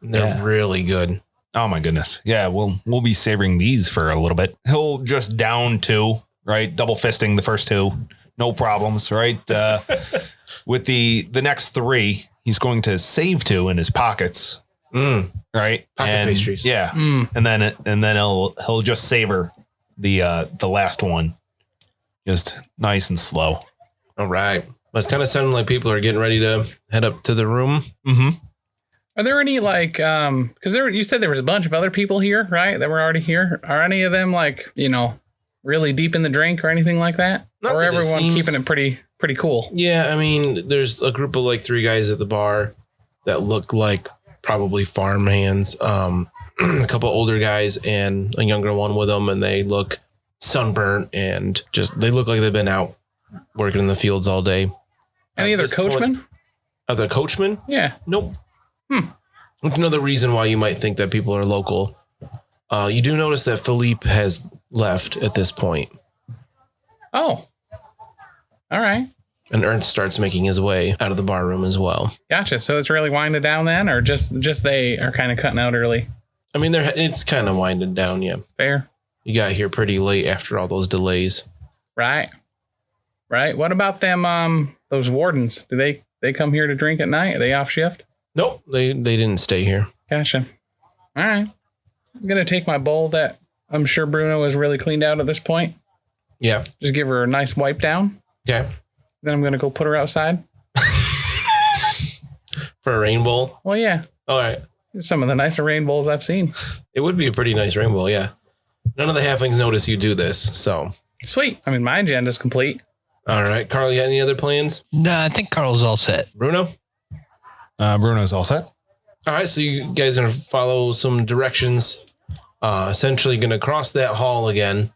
They're really good. Oh my goodness. Yeah, we'll be savoring these for a little bit. He'll just down 2, right? Double fisting the first 2. No problems, right? With the next 3, he's going to save 2 in his pockets. Right? Pocket pastries. Yeah. And then he'll just savor the last one. Just nice and slow. All right. It's kind of sounding like people are getting ready to head up to the room. Mm-hmm. Are there any like, because you said there was a bunch of other people here, right? That were already here. Are any of them like, really deep in the drink or anything like that? Not or that it everyone seems- keeping it pretty cool? Yeah, I mean, there's a group of like 3 guys at the bar that look like probably farm hands. A couple older guys and a younger one with them, and they look sunburnt and they look like they've been out working in the fields all day. Any other coachmen? Other coachmen? Yeah. Nope. Another reason why you might think that people are local. You do notice that Philippe has left at this point. Oh. All right. And Ernst starts making his way out of the bar room as well. Gotcha. So it's really winding down then, or just they are kind of cutting out early? I mean, it's kind of winding down, yeah. Fair. You got here pretty late after all those delays. Right. What about them, those wardens? Do they come here to drink at night? Are they off shift? Nope, they didn't stay here. Gotcha. All right. I'm going to take my bowl that I'm sure Bruno has really cleaned out at this point. Yeah. Just give her a nice wipe down. Okay. Then I'm going to go put her outside. For a rainbow? Well, yeah. All right. Some of the nicer rainbows I've seen. It would be a pretty nice rainbow, yeah. None of the halflings notice you do this, so. Sweet. I mean, my agenda's complete. All right. Carl, you got any other plans? Nah, I think Carl's all set. Bruno? Bruno's all set. All right, so you guys are going to follow some directions. Essentially going to cross that hall again.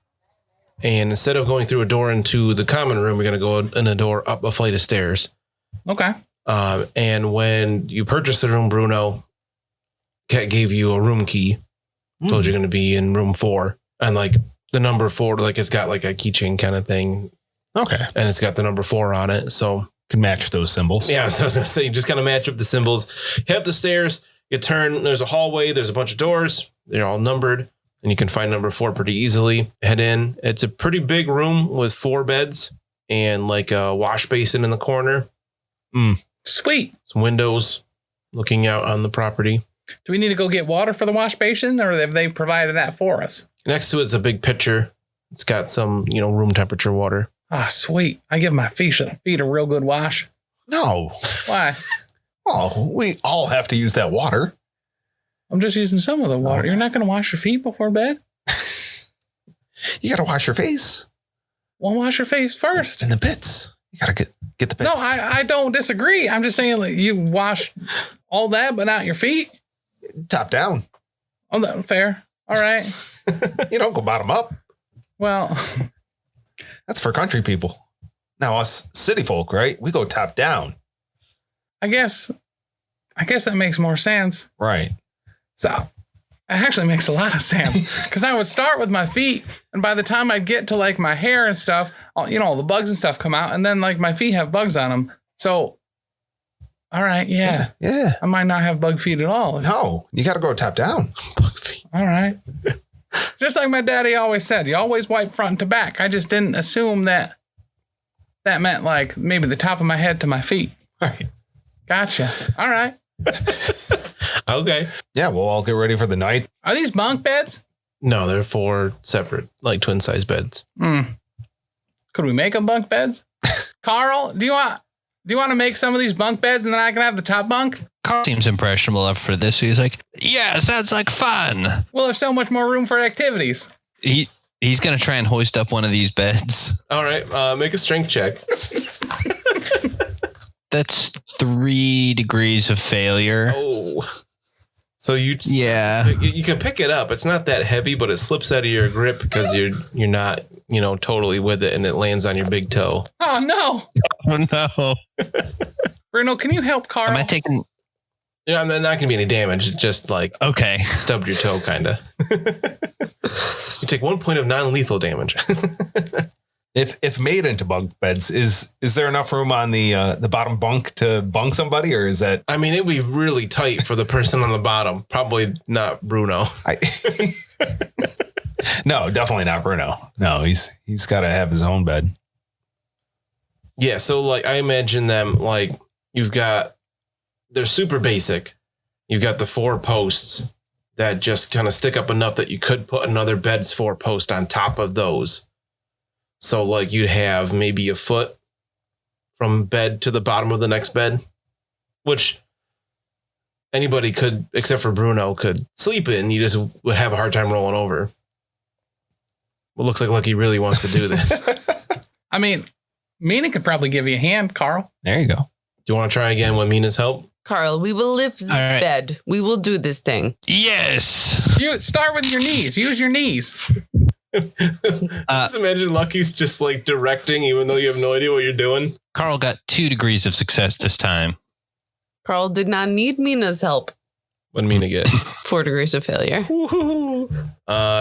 And instead of going through a door into the common room, you're going to go in a door up a flight of stairs. Okay. And when you purchased the room, Bruno, Kat gave you a room key. Told you're going to be in room 4. And like the number 4, like it's got like a keychain kind of thing. Okay. And it's got the number 4 on it. So can match those symbols. yeah, so I was going to say, just kind of match up the symbols. Head up the stairs, you turn, there's a hallway, there's a bunch of doors. They're all numbered. And you can find number 4 pretty easily. Head in. It's a pretty big room with 4 beds and like a wash basin in the corner. Sweet. Some windows looking out on the property. Do we need to go get water for the wash basin, or have they provided that for us? Next to it's a big pitcher. It's got some, room temperature water. Ah, sweet. I give my feet a real good wash. No. Why? Oh, we all have to use that water. I'm just using some of the water. Okay. You're not going to wash your feet before bed? You got to wash your face. Well, wash your face first. And the bits. You got to get the bits. No, I don't disagree. I'm just saying, like, you wash all that, but not your feet. Top down. Oh, that fair. All right. You don't go bottom up. Well, That's for country people. Now us city folk, right? We go top down. I guess that makes more sense. Right. So it actually makes a lot of sense, because I would start with my feet, and by the time I'd get to like my hair and stuff, all the bugs and stuff come out, and then like my feet have bugs on them. So, all right, yeah. I might not have bug feet at all. No, you got to go top down. Bug feet. All right. Just like my daddy always said, you always wipe front to back. I just didn't assume that meant like maybe the top of my head to my feet. Right. Gotcha. All right. Okay. Yeah, we'll all get ready for the night. Are these bunk beds? No, they're 4 separate, like twin size beds. Could we make them bunk beds? Carl, do you want to make some of these bunk beds and then I can have the top bunk? Carl seems impressionable up for this. He's like, yeah, sounds like fun. We'll have so much more room for activities. He's going to try and hoist up one of these beds. All right. Make a strength check. That's 3 degrees of failure. Oh. So you can pick it up. It's not that heavy, but it slips out of your grip because you're not, totally with it, and it lands on your big toe. Oh no. Oh no. Bruno, can you help Carl? Am I taking? Yeah, I'm not going to be any damage. It's just like Okay. stubbed your toe, kind of. You take 1 point of non-lethal damage. If made into bunk beds, is there enough room on the bottom bunk to bunk somebody, or is that? I mean, it'd be really tight for the person on the bottom. Probably not Bruno. No, definitely not Bruno. No, he's got to have his own bed. Yeah, so like I imagine them like they're super basic. You've got the 4 posts that just kind of stick up enough that you could put another bed's 4 post on top of those. So like you'd have maybe a foot from bed to the bottom of the next bed, which anybody could, except for Bruno, could sleep in. You just would have a hard time rolling over. It looks like Lucky really wants to do this. I mean, Mina could probably give you a hand, Carl. There you go. Do you want to try again with Mina's help? Carl, we will lift this right. bed. We will do this thing. Yes. You start with your knees. Use your knees. Just imagine Lucky's just like directing, even though you have no idea what you're doing. Carl got 2 degrees of success this time. Carl did not need Mina's help. What did Mina get? 4 degrees of failure.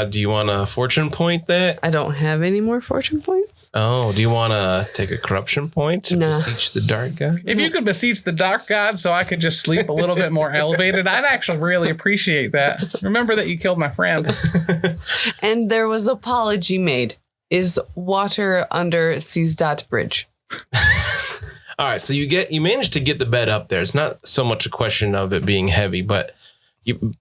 Do you want to fortune point that? I don't have any more fortune points. Oh, do you want to take a corruption point to No. beseech the dark god? If you could beseech the dark god so I could just sleep a little bit more elevated, I'd actually really appreciate that. Remember that you killed my friend. And there was apology made. Is water under Seas Dot Bridge. All right, so you managed to get the bed up there. It's not so much a question of it being heavy, but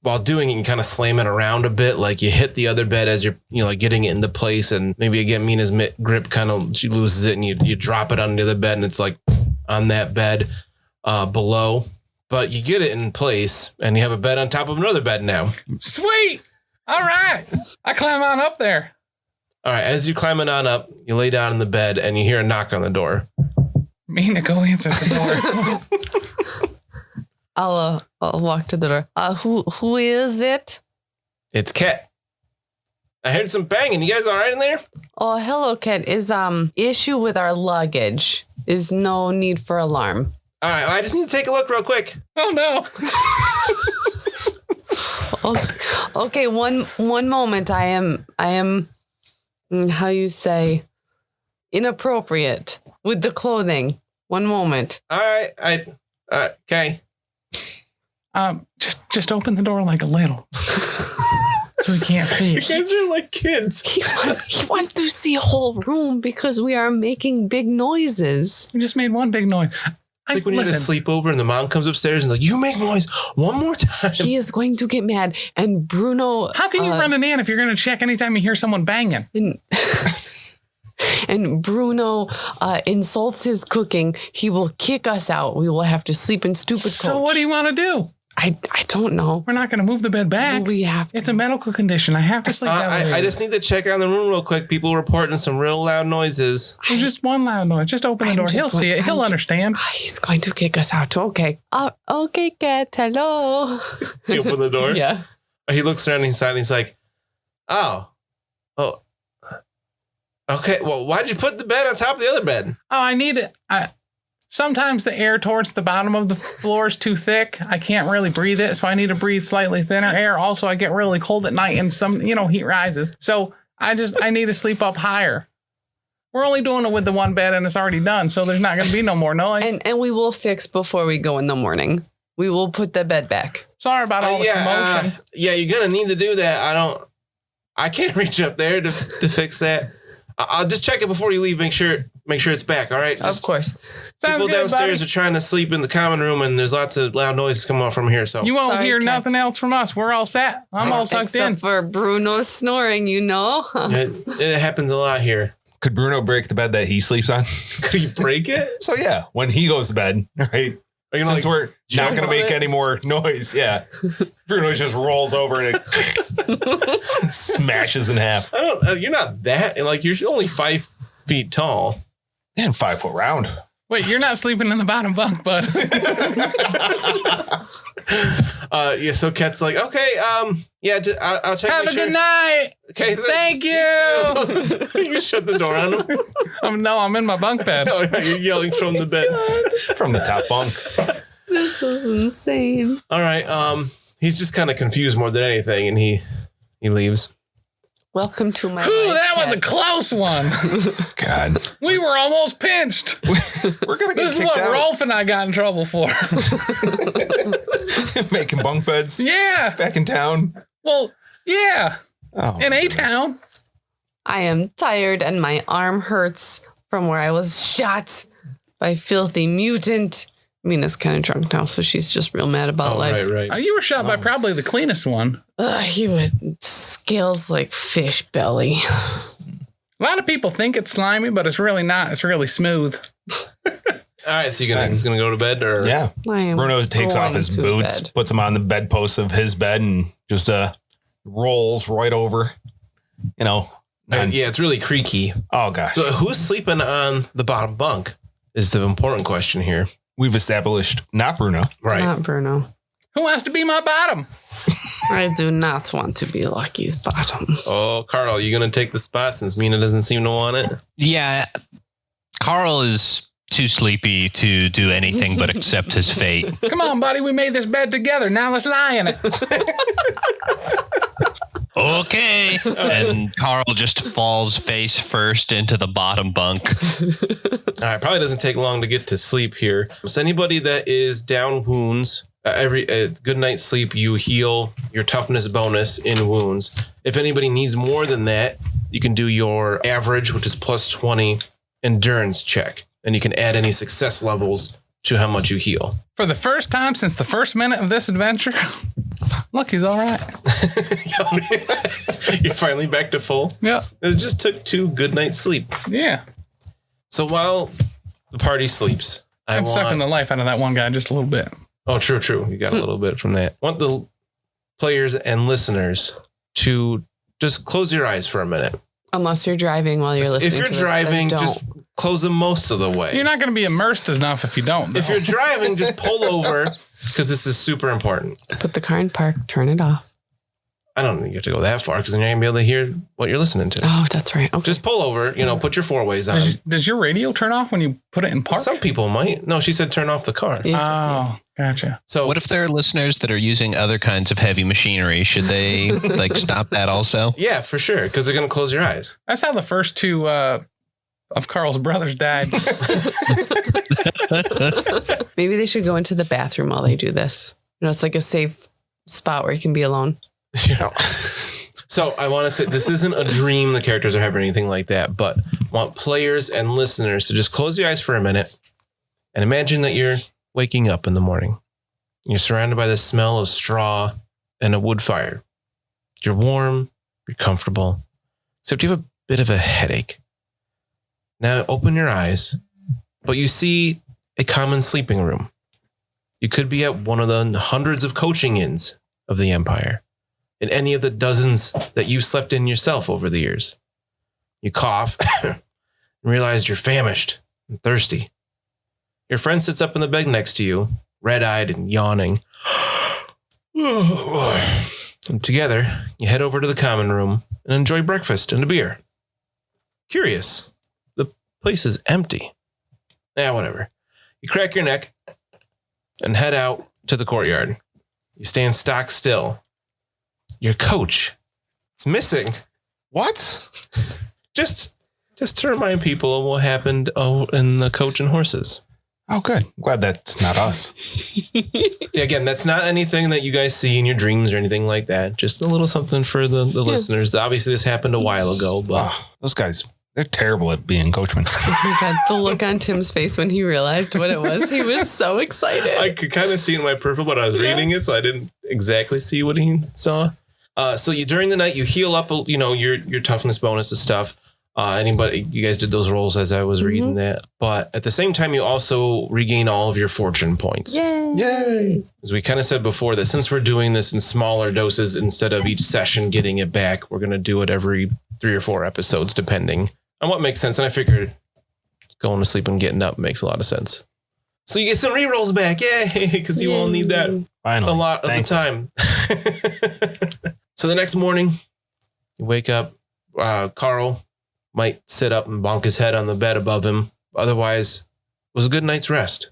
while doing it, you kind of slam it around a bit, like you hit the other bed as you're like getting it into place, and maybe again Mina's grip kind of she loses it, and you drop it under the bed, and it's like on that bed below. But you get it in place, and you have a bed on top of another bed now. Sweet. All right. I climb on up there. All right, as you're climbing on up, you lay down in the bed, and you hear a knock on the door. Mina, go answer the door. I'll walk to the door. Who is it? It's Kat. I heard some banging. You guys all right in there? Oh, hello, Kat. Is issue with our luggage. Is no need for alarm. All right, I just need to take a look real quick. Oh no. Okay, one moment. I am how you say inappropriate with the clothing. One moment. All right, okay. Just open the door like a little, so we can't see. You guys are like kids. He wants to see a whole room because we are making big noises. We just made one big noise. It's like when you had a sleepover and the mom comes upstairs and like, you make noise one more time. He is going to get mad. And Bruno. How can you run an in if you're going to check anytime you hear someone banging? And Bruno insults his cooking. He will kick us out. We will have to sleep in stupid coach. So what do you want to do? I don't know. We're not going to move the bed back. We have to. It's a medical condition. I have to sleep that way. I just need to check around the room real quick. People reporting some real loud noises. There's just one loud noise. Just open the door. He'll see it. He'll understand. He's going to kick us out. Okay. Okay, Kat. Hello. You open the door? Yeah. He looks around inside and he's like, oh. Okay, well, why'd you put the bed on top of the other bed? Oh, I need it. Sometimes the air towards the bottom of the floor is too thick. I can't really breathe it, so I need to breathe slightly thinner air. Also, I get really cold at night and some, heat rises. So I need to sleep up higher. We're only doing it with the one bed and it's already done, so there's not going to be no more noise. And we will fix before we go in the morning. We will put the bed back. Sorry about all the commotion. You're going to need to do that. I can't reach up there to fix that. I'll just check it before you leave. Make sure it's back. All right. Of course. People downstairs are trying to sleep in the common room, and there's lots of loud noises coming off from here. So you won't hear Kat. nothing else from us. We're all set. I'm all tucked in. Except for Bruno snoring, it happens a lot here. Could Bruno break the bed that he sleeps on? Could you break it? So yeah, when he goes to bed, right? Since we're not going to make any more noise, yeah. Bruno just rolls over and it smashes in half. You're not that you're only 5 feet tall and 5 foot round. Wait, you're not sleeping in the bottom bunk, bud. Yeah, so Ket's like, okay, yeah, I'll check. Have a good night. Okay, Thank you. You shut the door on him. I'm in my bunk bed. Oh, yeah, you're yelling from the bed. From the top bunk. This is insane. All right, he's just kind of confused more than anything, and he leaves. Welcome to my Ooh, life, that was a Kat. close one. God. We were almost pinched. We're going to get This is kicked what out. Rolf and I got in trouble for. Making bunk beds Yeah. back in town. Well, yeah. Oh, In goodness. A-Town. I am tired and my arm hurts from where I was shot by a filthy mutant. Mina's kind of drunk now, so she's just real mad about life. Right. You were shot by probably the cleanest one. He was scales like fish belly. A lot of people think it's slimy, but it's really not. It's really smooth. All right, so he's gonna go to bed, or Yeah. I am Bruno takes off going his to boots, bed. puts them on the bedpost of his bed, and just rolls right over. You know. And, yeah, it's really creaky. oh gosh. So who's sleeping on the bottom bunk is the important question here. We've established not Bruno. Right. Not Bruno. Who wants to be my bottom? I do not want to be Lucky's bottom. Oh, Carl, you gonna take the spot since Mina doesn't seem to want it? Yeah, Carl is too sleepy to do anything but accept his fate. Come on, buddy. We made this bed together. Now let's lie in it. Okay. And Carl just falls face first into the bottom bunk. All right, probably doesn't take long to get to sleep here. So anybody that is down wounds, every good night's sleep, you heal your toughness bonus in wounds. If anybody needs more than that, you can do your average, which is plus 20 endurance check, and you can add any success levels to how much you heal. For the first time since the first minute of this adventure, Lucky's all right. You're finally back to full. Yeah. It just took 2 good nights sleep. Yeah. So while the party sleeps, I'm sucking the life out of that one guy just a little bit. Oh, true. You got a little bit from that. I want the players and listeners to just close your eyes for a minute. Unless you're driving while you're listening If you're to this, then driving, don't. just close them most of the way. You're not going to be immersed enough if you don't. Though. If you're driving, just pull over because this is super important. Put the car in park, turn it off. I don't think you have to go that far because then you're not going to be able to hear what you're listening to. Oh, that's right. Okay. Just pull over, put your 4-ways on. Does your radio turn off when you put it in park? Some people might. No, she said turn off the car. Yeah. Oh, gotcha. So What if there are listeners that are using other kinds of heavy machinery? Should they stop that also? yeah, for sure, because they're going to close your eyes. That's how the first 2 of Carl's brothers died. Maybe they should go into the bathroom while they do this. It's like a safe spot where you can be alone. So I want to say this isn't a dream the characters are having or anything like that, but I want players and listeners to just close your eyes for a minute and imagine that you're waking up in the morning. You're surrounded by the smell of straw and a wood fire. You're warm, you're comfortable, except you have a bit of a headache. Now open your eyes, but you see a common sleeping room. You could be at one of the hundreds of coaching inns of the Empire, in any of the dozens that you've slept in yourself over the years. You cough and realize you're famished and thirsty. Your friend sits up in the bed next to you, red-eyed and yawning. And together, you head over to the common room and enjoy breakfast and a beer. Curious, the place is empty. Whatever. You crack your neck and head out to the courtyard. You stand stock still. Your coach, it's missing. What? Just to remind people of what happened in the Coach and Horses. Oh, good. Glad that's not us. See, again, that's not anything that you guys see in your dreams or anything like that. Just a little something for the listeners. Obviously, this happened a while ago, but Wow, those guys, they're terrible at being coachmen. Oh my God, the look on Tim's face when he realized what it was. He was so excited. I could kind of see it in my peripheral, but I was reading it, so I didn't exactly see what he saw. So during the night, you heal up, your toughness bonus and stuff. You guys did those rolls as I was reading that. But at the same time, you also regain all of your fortune points. Yay. As we kind of said before, that since we're doing this in smaller doses, instead of each session getting it back, we're going to do it every 3 or 4 episodes, depending on what makes sense. And I figured going to sleep and getting up makes a lot of sense. So you get some rerolls back. Yay. Because you won't need that Finally. a lot of the time. So the next morning, you wake up. Carl might sit up and bonk his head on the bed above him. Otherwise, it was a good night's rest.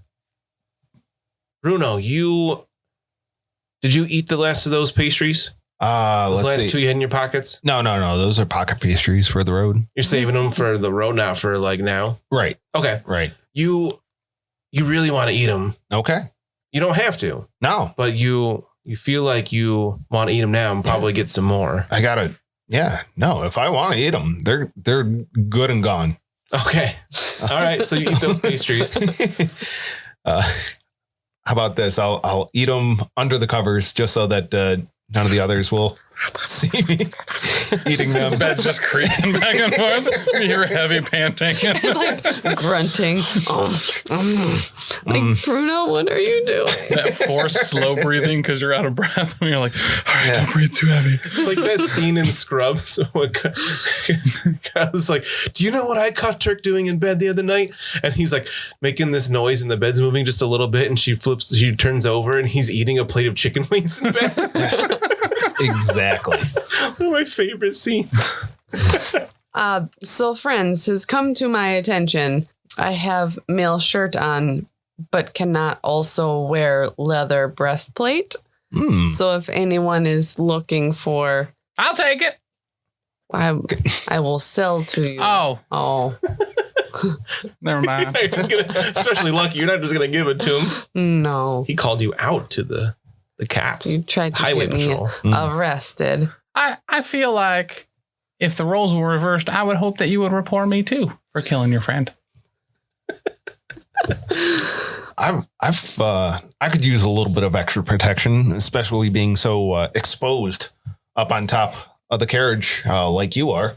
Bruno, did you eat the last of those pastries? Those last two you had in your pockets? No. Those are pocket pastries for the road. You're saving them for the road, not for like now? Right. Okay. Right. You really want to eat them. Okay. You don't have to. No. But you feel like you want to eat them now and probably get some more. I got to. Yeah. No, if I want to eat them, they're good and gone. Okay. All right. So you eat those pastries. How about this? I'll eat them under the covers just so that none of the others will see me eating them. Bed's just creaking back and forth. You're heavy panting. Like grunting. Like, Bruno, what are you doing? That forced slow breathing because you're out of breath. And you're like, all right, don't breathe too heavy. It's like that scene in Scrubs. Kyle's like, do you know what I caught Turk doing in bed the other night? And he's like making this noise and the bed's moving just a little bit. And she turns over and he's eating a plate of chicken wings in bed. Exactly. One of my favorite scenes. So, friends, has come to my attention. I have male shirt on, but cannot also wear leather breastplate. So if anyone is looking for, I'll take it. I will sell to you. Oh. Never mind. Especially Lucky, you're not just going to give it to him. No. He called you out to the caps. You tried to Highway get me patrol. arrested. I feel like if the roles were reversed, I would hope that you would report me too for killing your friend. I could use a little bit of extra protection, especially being so exposed up on top of the carriage like you are.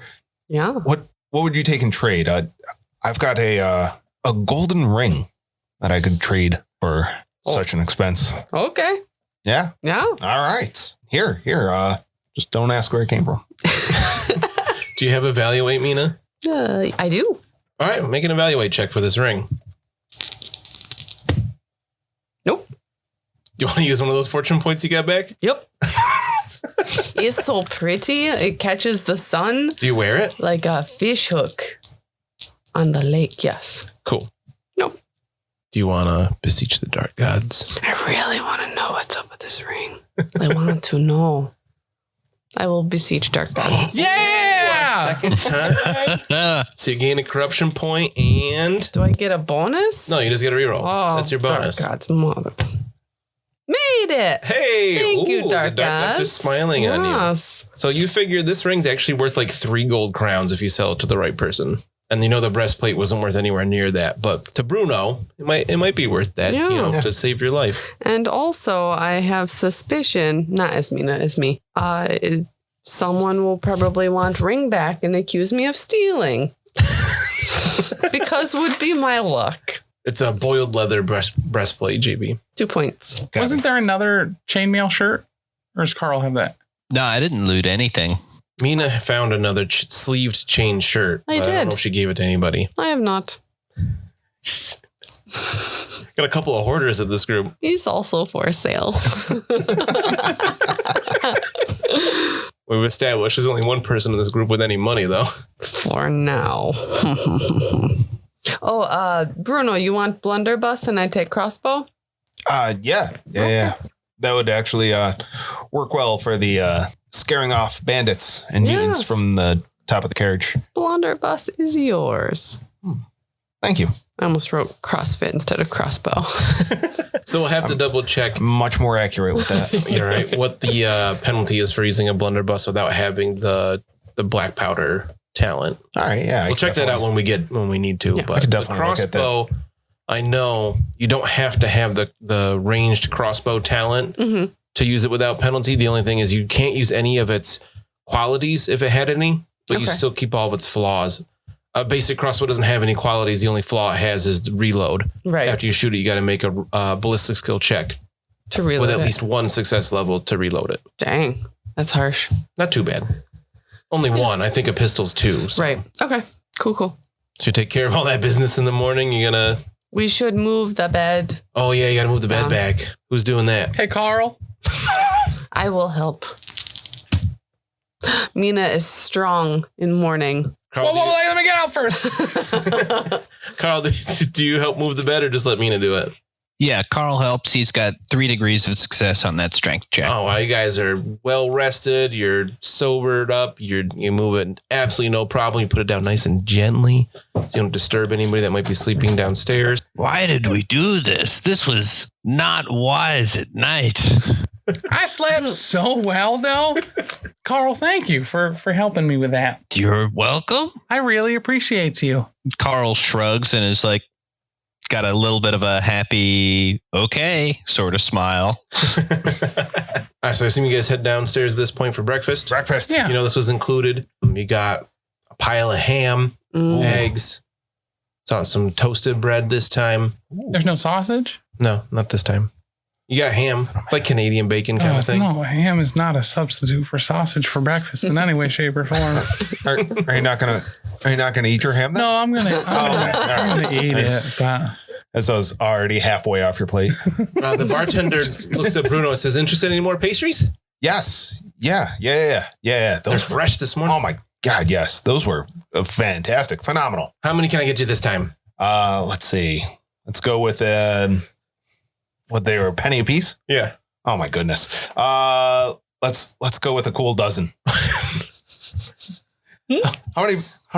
Yeah. What would you take in trade? I've got a golden ring that I could trade for such an expense. Okay. Yeah. Yeah. All right. Here. Just don't ask where it came from. Do you have evaluate, Mina? I do. All right, make an evaluate check for this ring. Nope. Do you want to use one of those fortune points you got back? Yep. It's so pretty. It catches the sun Do you wear it? like a fish hook on the lake. Yes. Cool. Nope. Do you want to beseech the dark gods? I really want to know what's up with this ring. I want to know. I will beseech dark gods. Yeah. Second time. So you gain a corruption point and... Do I get a bonus? No, you just get a reroll. Oh, That's your bonus. Dark gods, mother. Made it. Hey. Thank you, the dark gods are gods. smiling on you. Yes. So you figure this ring's actually worth like 3 gold crowns if you sell it to the right person. And you know the breastplate wasn't worth anywhere near that. But to Bruno, it might be worth that, Yeah. to save your life. And also, I have suspicion, not as Mina, as me, someone will probably want ring back and accuse me of stealing. Because would be my luck. It's a boiled leather breastplate, JB. 2 points. Wasn't there another chainmail shirt? Or does Carl have that? No, I didn't loot anything. Mina found another sleeved chain shirt. I but I don't did. know if she gave it to anybody. I have not. Got a couple of hoarders at this group. He's also for sale. We've established there's only one person in this group with any money, though. For now. Bruno, you want blunderbuss and I take crossbow? Yeah. That would actually work well for the scaring off bandits and mutants Yes. from the top of the carriage. Blunderbuss is yours. Thank you. I almost wrote CrossFit instead of crossbow. So we'll have to double check. Much more accurate with that. You're right. What the penalty is for using a blunderbuss without having the black powder talent. All right. Yeah. We'll check that out when we need to. Yeah. But I could the definitely look at that. crossbow, I know you don't have to have the ranged crossbow talent Mm-hmm. to use it without penalty. The only thing is you can't use any of its qualities if it had any, but you Okay. still keep all of its flaws. A basic crossbow doesn't have any qualities. The only flaw it has is the reload. Right. After you shoot it, you got to make a ballistic skill check To reload with at it. least 1 success level to reload it. Dang. That's harsh. Not too bad. Only 1. I think a pistol's 2. So. Right. Okay. Cool. So you take care of all that business in the morning. You're going to We should move the bed. Oh, yeah, you got to move the bed back. Who's doing that? Hey, Carl. I will help. Mina is strong in mourning. Carl, Let me get out first. Carl, do you help move the bed or just let Mina do it? Yeah, Carl helps. He's got 3 degrees of success on that strength check. Oh, wow, you guys are well rested. You're sobered up. You move it absolutely no problem. You put it down nice and gently, so you don't disturb anybody that might be sleeping downstairs. Why did we do this? This was not wise at night. I slept so well, though. Carl, thank you for helping me with that. You're welcome. I really appreciate you. Carl shrugs and is like, got a little bit of a happy, okay, sort of smile. All right, so I assume you guys head downstairs at this point for breakfast. Breakfast. Yeah. You know, this was included. You got a pile of ham, eggs, some toasted bread this time. There's no sausage? No, not this time. You got ham, it's like Canadian bacon kind of thing. No, ham is not a substitute for sausage for breakfast in any way, shape, or form. Are you not gonna eat your ham then? No, I'm gonna eat it. But As I was already halfway off your plate. The bartender looks at Bruno and says, "Interested in any more pastries?" Yes. Yeah. They're Those fresh this morning. Oh my God. Yes. Those were fantastic. Phenomenal. How many can I get you this time? Let's see. Let's go with, what they were, a penny a piece? Yeah. Oh my goodness. Let's go with a cool dozen. How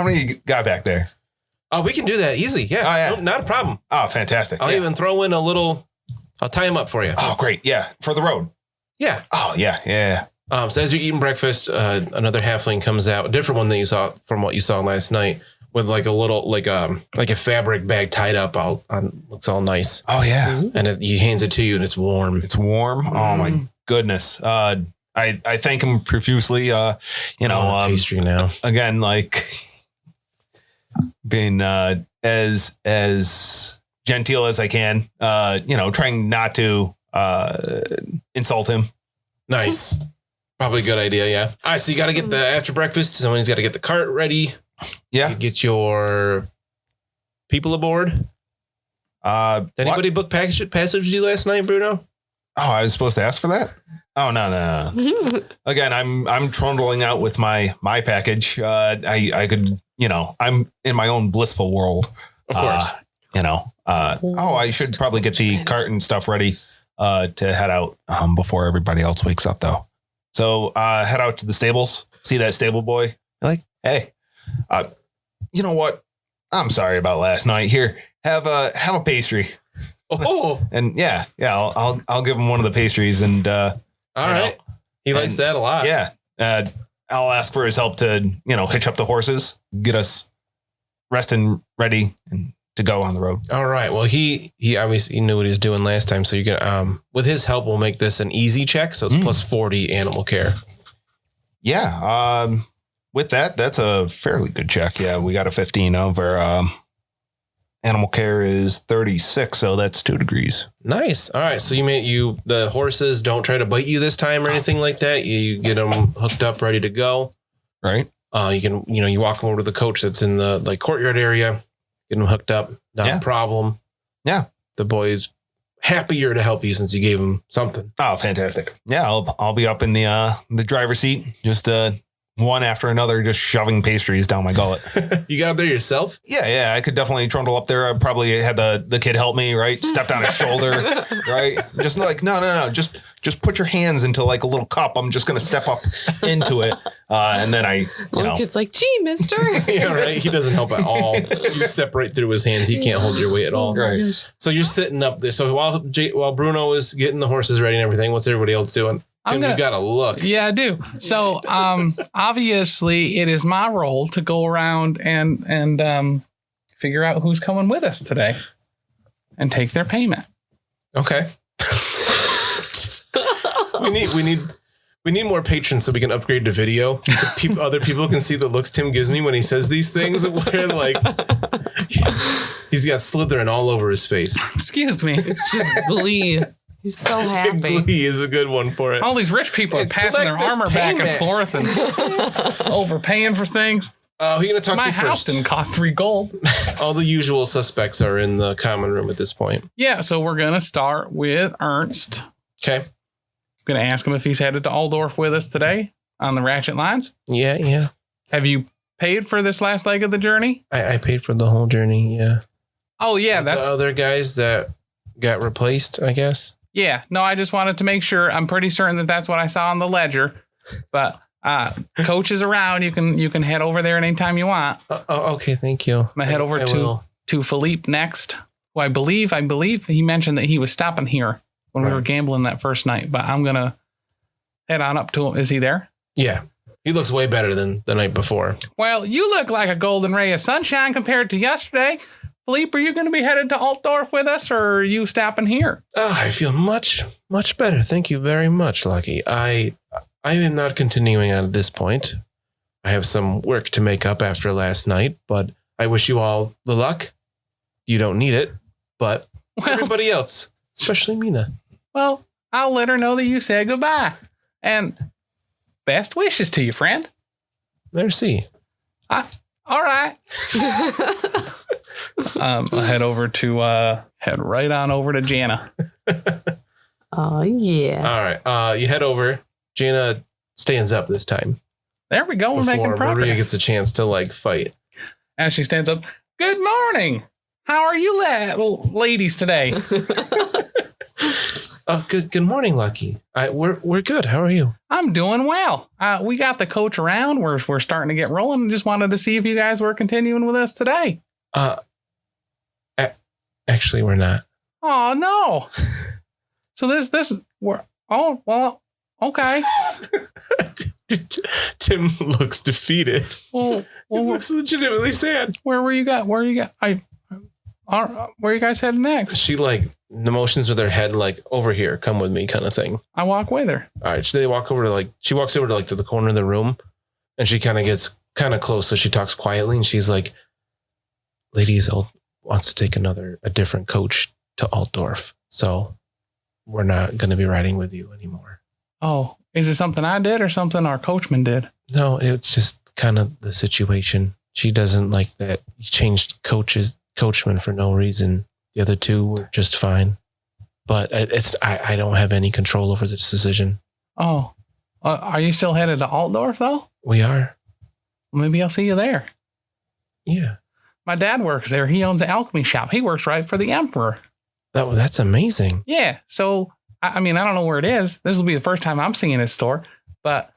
many you got back there? Oh, we can do that easy. Yeah. Oh, yeah. No, not a problem. Oh, fantastic. I'll Yeah. even throw in I'll tie them up for you. Oh, great. Yeah. For the road. Yeah. Oh, yeah. Yeah. So as you're eating breakfast, another halfling comes out, a different one than you saw from what you saw last night, with like a little, like a fabric bag tied up. Looks all nice. Oh, yeah. And he hands it to you and it's warm. It's warm. Oh my goodness. I thank him profusely. Pastry now. Again, like being as genteel as I can. Trying not to insult him. Nice. Probably a good idea. Yeah. All right. So you got to get the after breakfast. Somebody's got to get the cart ready. Yeah. You get your people aboard. Did anybody book passage with you last night, Bruno? Oh, I was supposed to ask for that? Oh, no. Again, I'm trundling out with my package. I could, I'm in my own blissful world. Of course. I should probably get the cart and stuff ready to head out before everybody else wakes up, though. So head out to the stables. See that stable boy? Like, hey, you know what? I'm sorry about last night. Here, have a pastry. Oh, And yeah, I'll give him one of the pastries, and all right. He likes that a lot. yeah, I'll ask for his help to hitch up the horses, get us resting ready and to go on the road. All right. Well, he obviously knew what he was doing last time, so you can with his help, we'll make this an easy check. So it's plus 40 animal care. Yeah. With that's a fairly good check. Yeah, we got a 15 over. Animal care is 36, so that's 2 degrees. Nice. All right. So the horses don't try to bite you this time or anything like that. You get them hooked up, ready to go. Right. You can, you walk them over to the coach that's in the courtyard area, get them hooked up. Not a problem. Yeah. The boy's happier to help you since you gave him something. Oh, fantastic. Yeah. I'll be up in the driver's seat, just one after another, just shoving pastries down my gullet. You got up there yourself? Yeah. I could definitely trundle up there. I probably had the kid help me, right? Stepped on his shoulder, right? Just like, no. Just put your hands into like a little cup. I'm just going to step up into it. And then Little kid's like, gee, mister. Yeah, right. He doesn't help at all. You step right through his hands. He can't hold your weight at all. Right. So you're sitting up there. So while Bruno is getting the horses ready and everything, what's everybody else doing? Tim, you got to look. Yeah, I do. So obviously it is my role to go around and figure out who's coming with us today and take their payment. Okay. We need more patrons so we can upgrade to video. So other people can see the looks Tim gives me when he says these things. Where like he's got Slytherin all over his face. Excuse me. It's just glee. He's so happy. Glee is a good one for it. All these rich people are passing their armor back and forth and overpaying for things. Who are you going to talk My to house first? didn't cost 3 gold. All the usual suspects are in the common room at this point. Yeah, so we're going to start with Ernst. Okay. Going to ask him if he's headed to Altdorf with us today on the ratchet lines. Yeah. Have you paid for this last leg of the journey? I paid for the whole journey, yeah. Oh, yeah, The other guys that got replaced, I guess. Yeah, no, I just wanted to make sure. I'm pretty certain that that's what I saw on the ledger. But coach is around. You can head over there anytime you want. Okay, thank you. I'm gonna head over to Philippe next. Who I believe he mentioned that he was stopping here when we were gambling that first night. But I'm gonna head on up to him. Is he there? Yeah, he looks way better than the night before. Well, you look like a golden ray of sunshine compared to yesterday. Philippe, are you going to be headed to Altdorf with us, or are you stopping here? I feel much better. Thank you very much, Lucky. I am not continuing on at this point. I have some work to make up after last night, but I wish you all the luck. You don't need it, but everybody else, especially Mina. Well, I'll let her know that you said goodbye. And best wishes to you, friend. Merci. All right. I'll head right on over to Jana. Oh, yeah. All right. You head over. Jana stands up this time. There we go. We're making Before progress. Maria gets a chance to fight. As she stands up, good morning. How are you ladies today? Good morning, Lucky. We're good. How are you? I'm doing well. We got the coach around. We're starting to get rolling. Just wanted to see if you guys were continuing with us today. Actually, we're not. Oh no. So okay. Tim looks defeated. Well, He looks legitimately sad. where you guys heading next? She the motions with her head over here, come with me kind of thing. I walk with her. All right. So they walk over to she walks over to the corner of the room, and she kind of gets kind of close. So she talks quietly, and she's like, "Ladies wants to take a different coach to Altdorf. So we're not going to be riding with you anymore." Oh, is it something I did or something our coachman did? No, it's just kind of the situation. She doesn't like that you changed coachman for no reason. The other two were just fine, but I don't have any control over this decision. Oh, are you still headed to Altdorf though? We are. Maybe I'll see you there. Yeah. My dad works there. He owns an alchemy shop. He works right for the emperor. That's amazing. Yeah. So, I mean, I don't know where it is. This will be the first time I'm seeing his store, but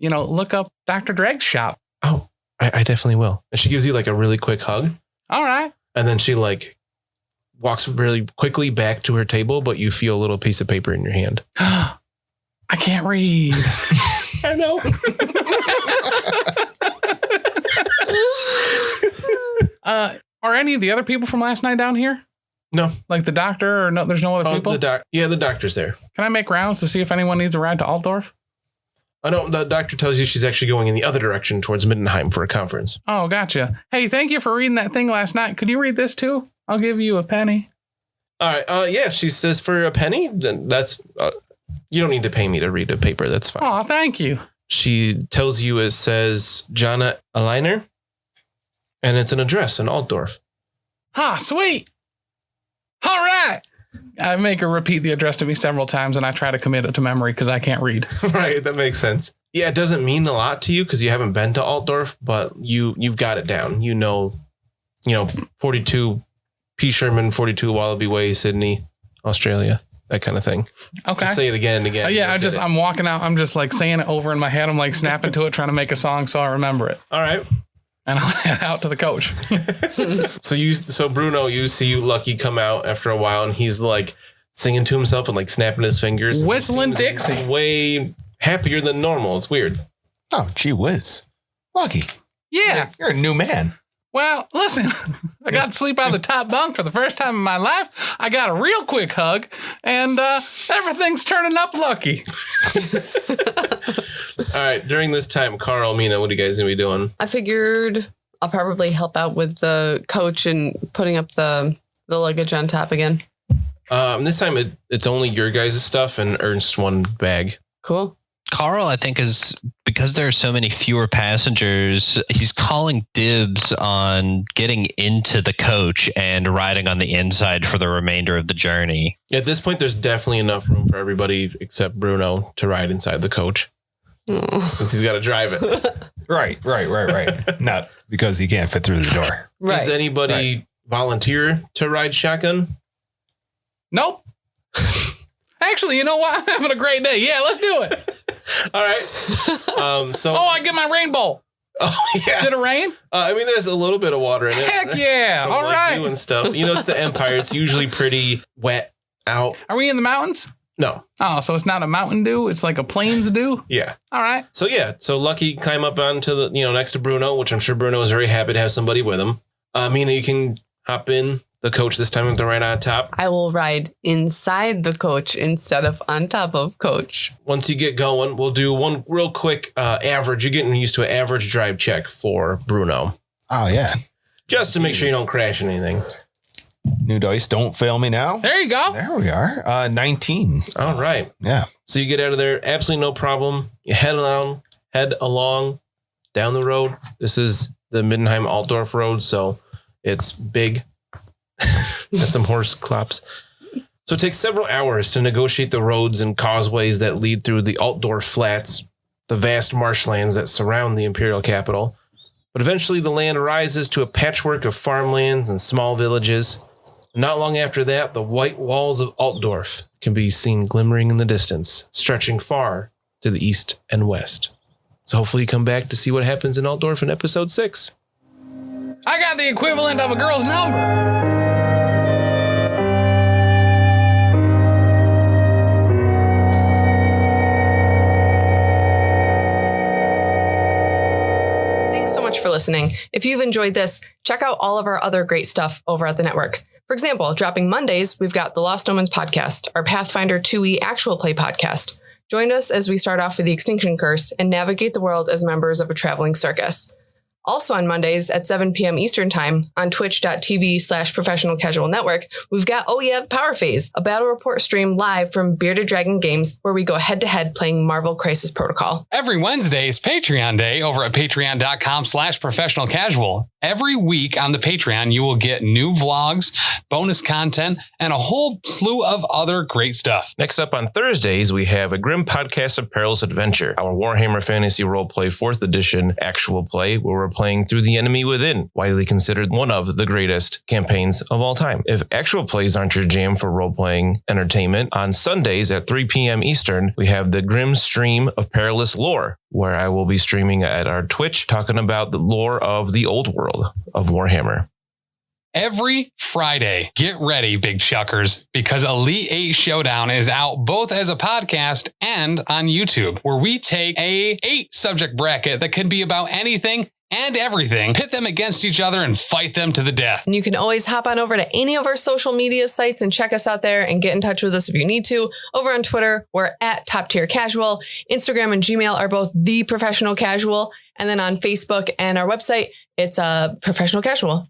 look up Dr. Dregg's shop. Oh, I definitely will. And she gives you a really quick hug. All right. And then she walks really quickly back to her table, but you feel a little piece of paper in your hand. I can't read. I know. Are any of the other people from last night down here? No. Like the doctor or no? There's no other people? The doctor's there. Can I make rounds to see if anyone needs a ride to Altdorf? I know the doctor tells you she's actually going in the other direction towards Middenheim for a conference. Oh, gotcha. Hey, thank you for reading that thing last night. Could you read this too? I'll give you a penny. All right. Yeah, she says for a penny. That's you don't need to pay me to read a paper. That's fine. Oh, thank you. She tells you it says Jana Aliner, and it's an address in Altdorf. Ah, sweet. All right. I make her repeat the address to me several times, and I try to commit it to memory because I can't read. Right, that makes sense. Yeah, it doesn't mean a lot to you because you haven't been to Altdorf, but you've got it down. 42 P. Sherman, 42 Wallaby Way, Sydney, Australia, that kind of thing. Okay. Just say it again and again. Yeah, I'm walking out. I'm just saying it over in my head. I'm snapping to it, trying to make a song so I remember it. All right. And I'll head out to the coach. So Bruno, you see Lucky come out after a while, and he's singing to himself and snapping his fingers, whistling Dixie. Way happier than normal. It's weird. Oh, gee whiz. Lucky. Yeah. You're a new man. Well, listen, I got to sleep on the top bunk for the first time in my life. I got a real quick hug, and everything's turning up lucky. All right. During this time, Carl, Mina, what are you guys going to be doing? I figured I'll probably help out with the coach and putting up the luggage on top again. This time it's only your guys' stuff and Ernst's one bag. Cool. Carl, I think, is because there are so many fewer passengers, he's calling dibs on getting into the coach and riding on the inside for the remainder of the journey. At this point, there's definitely enough room for everybody except Bruno to ride inside the coach. Since he's got to drive it. Right. Not because he can't fit through the door. Right. Does anybody volunteer to ride shotgun? Nope. Actually, you know what? I'm having a great day. Yeah, let's do it. All right. So. Oh, I get my rainbow. Oh, yeah. Did it rain? I mean, there's a little bit of water in it. Heck yeah. From, All right. Dew and stuff. You know, it's the Empire. It's usually pretty wet out. Are we in the mountains? No. Oh, so it's not a mountain dew. It's like a plains dew. Yeah. All right. So, yeah. So Lucky climb up onto the, next to Bruno, which I'm sure Bruno is very happy to have somebody with him. Mina, you can hop in the coach this time with the right on top. I will ride inside the coach instead of on top of coach. Once you get going, we'll do one real quick average. You're getting used to an average drive check for Bruno. Oh, yeah. Just to make sure you don't crash anything. New dice, don't fail me now. There you go. There we are. 19. All right. Yeah. So you get out of there. Absolutely no problem. You head along down the road. This is the Middenheim Altdorf Road. So it's big. Got some horse clops. So it takes several hours to negotiate the roads and causeways that lead through the Altdorf Flats, the vast marshlands that surround the imperial capital. But eventually the land rises to a patchwork of farmlands and small villages. Not long after that, the white walls of Altdorf can be seen glimmering in the distance, stretching far to the east and west. So hopefully you come back to see what happens in Altdorf in episode 6. I got the equivalent of a girl's number. Thanks so much for listening. If you've enjoyed this, check out all of our other great stuff over at the network. For example, dropping Mondays, we've got the Lost Omens podcast, our Pathfinder 2e actual play podcast. Join us as we start off with the Extinction Curse and navigate the world as members of a traveling circus. Also on Mondays at 7 p.m. Eastern Time on twitch.tv/Professional Casual Network, we've got Oh Yeah, the Power Phase, a battle report stream live from Bearded Dragon Games where we go head-to-head playing Marvel Crisis Protocol. Every Wednesday is Patreon Day over at patreon.com/professional casual. Every week on the Patreon, you will get new vlogs, bonus content, and a whole slew of other great stuff. Next up on Thursdays, we have a Grim Podcast of Perilous Adventure, our Warhammer Fantasy Roleplay 4th Edition actual play, where we're playing through The Enemy Within, widely considered one of the greatest campaigns of all time. If actual plays aren't your jam for role-playing entertainment, on Sundays at 3 p.m. Eastern, we have the Grim Stream of Perilous Lore, where I will be streaming at our Twitch talking about the lore of the old world of Warhammer. Every Friday, get ready, big chuckers, because Elite 8 Showdown is out both as a podcast and on YouTube, where we take a 8 subject bracket that can be about anything and everything, pit them against each other and fight them to the death. And you can always hop on over to any of our social media sites and check us out there and get in touch with us if you need to. Over on Twitter, we're at Top Tier Casual. Instagram and Gmail are both The Professional Casual. And then on Facebook and our website, it's Professional Casual.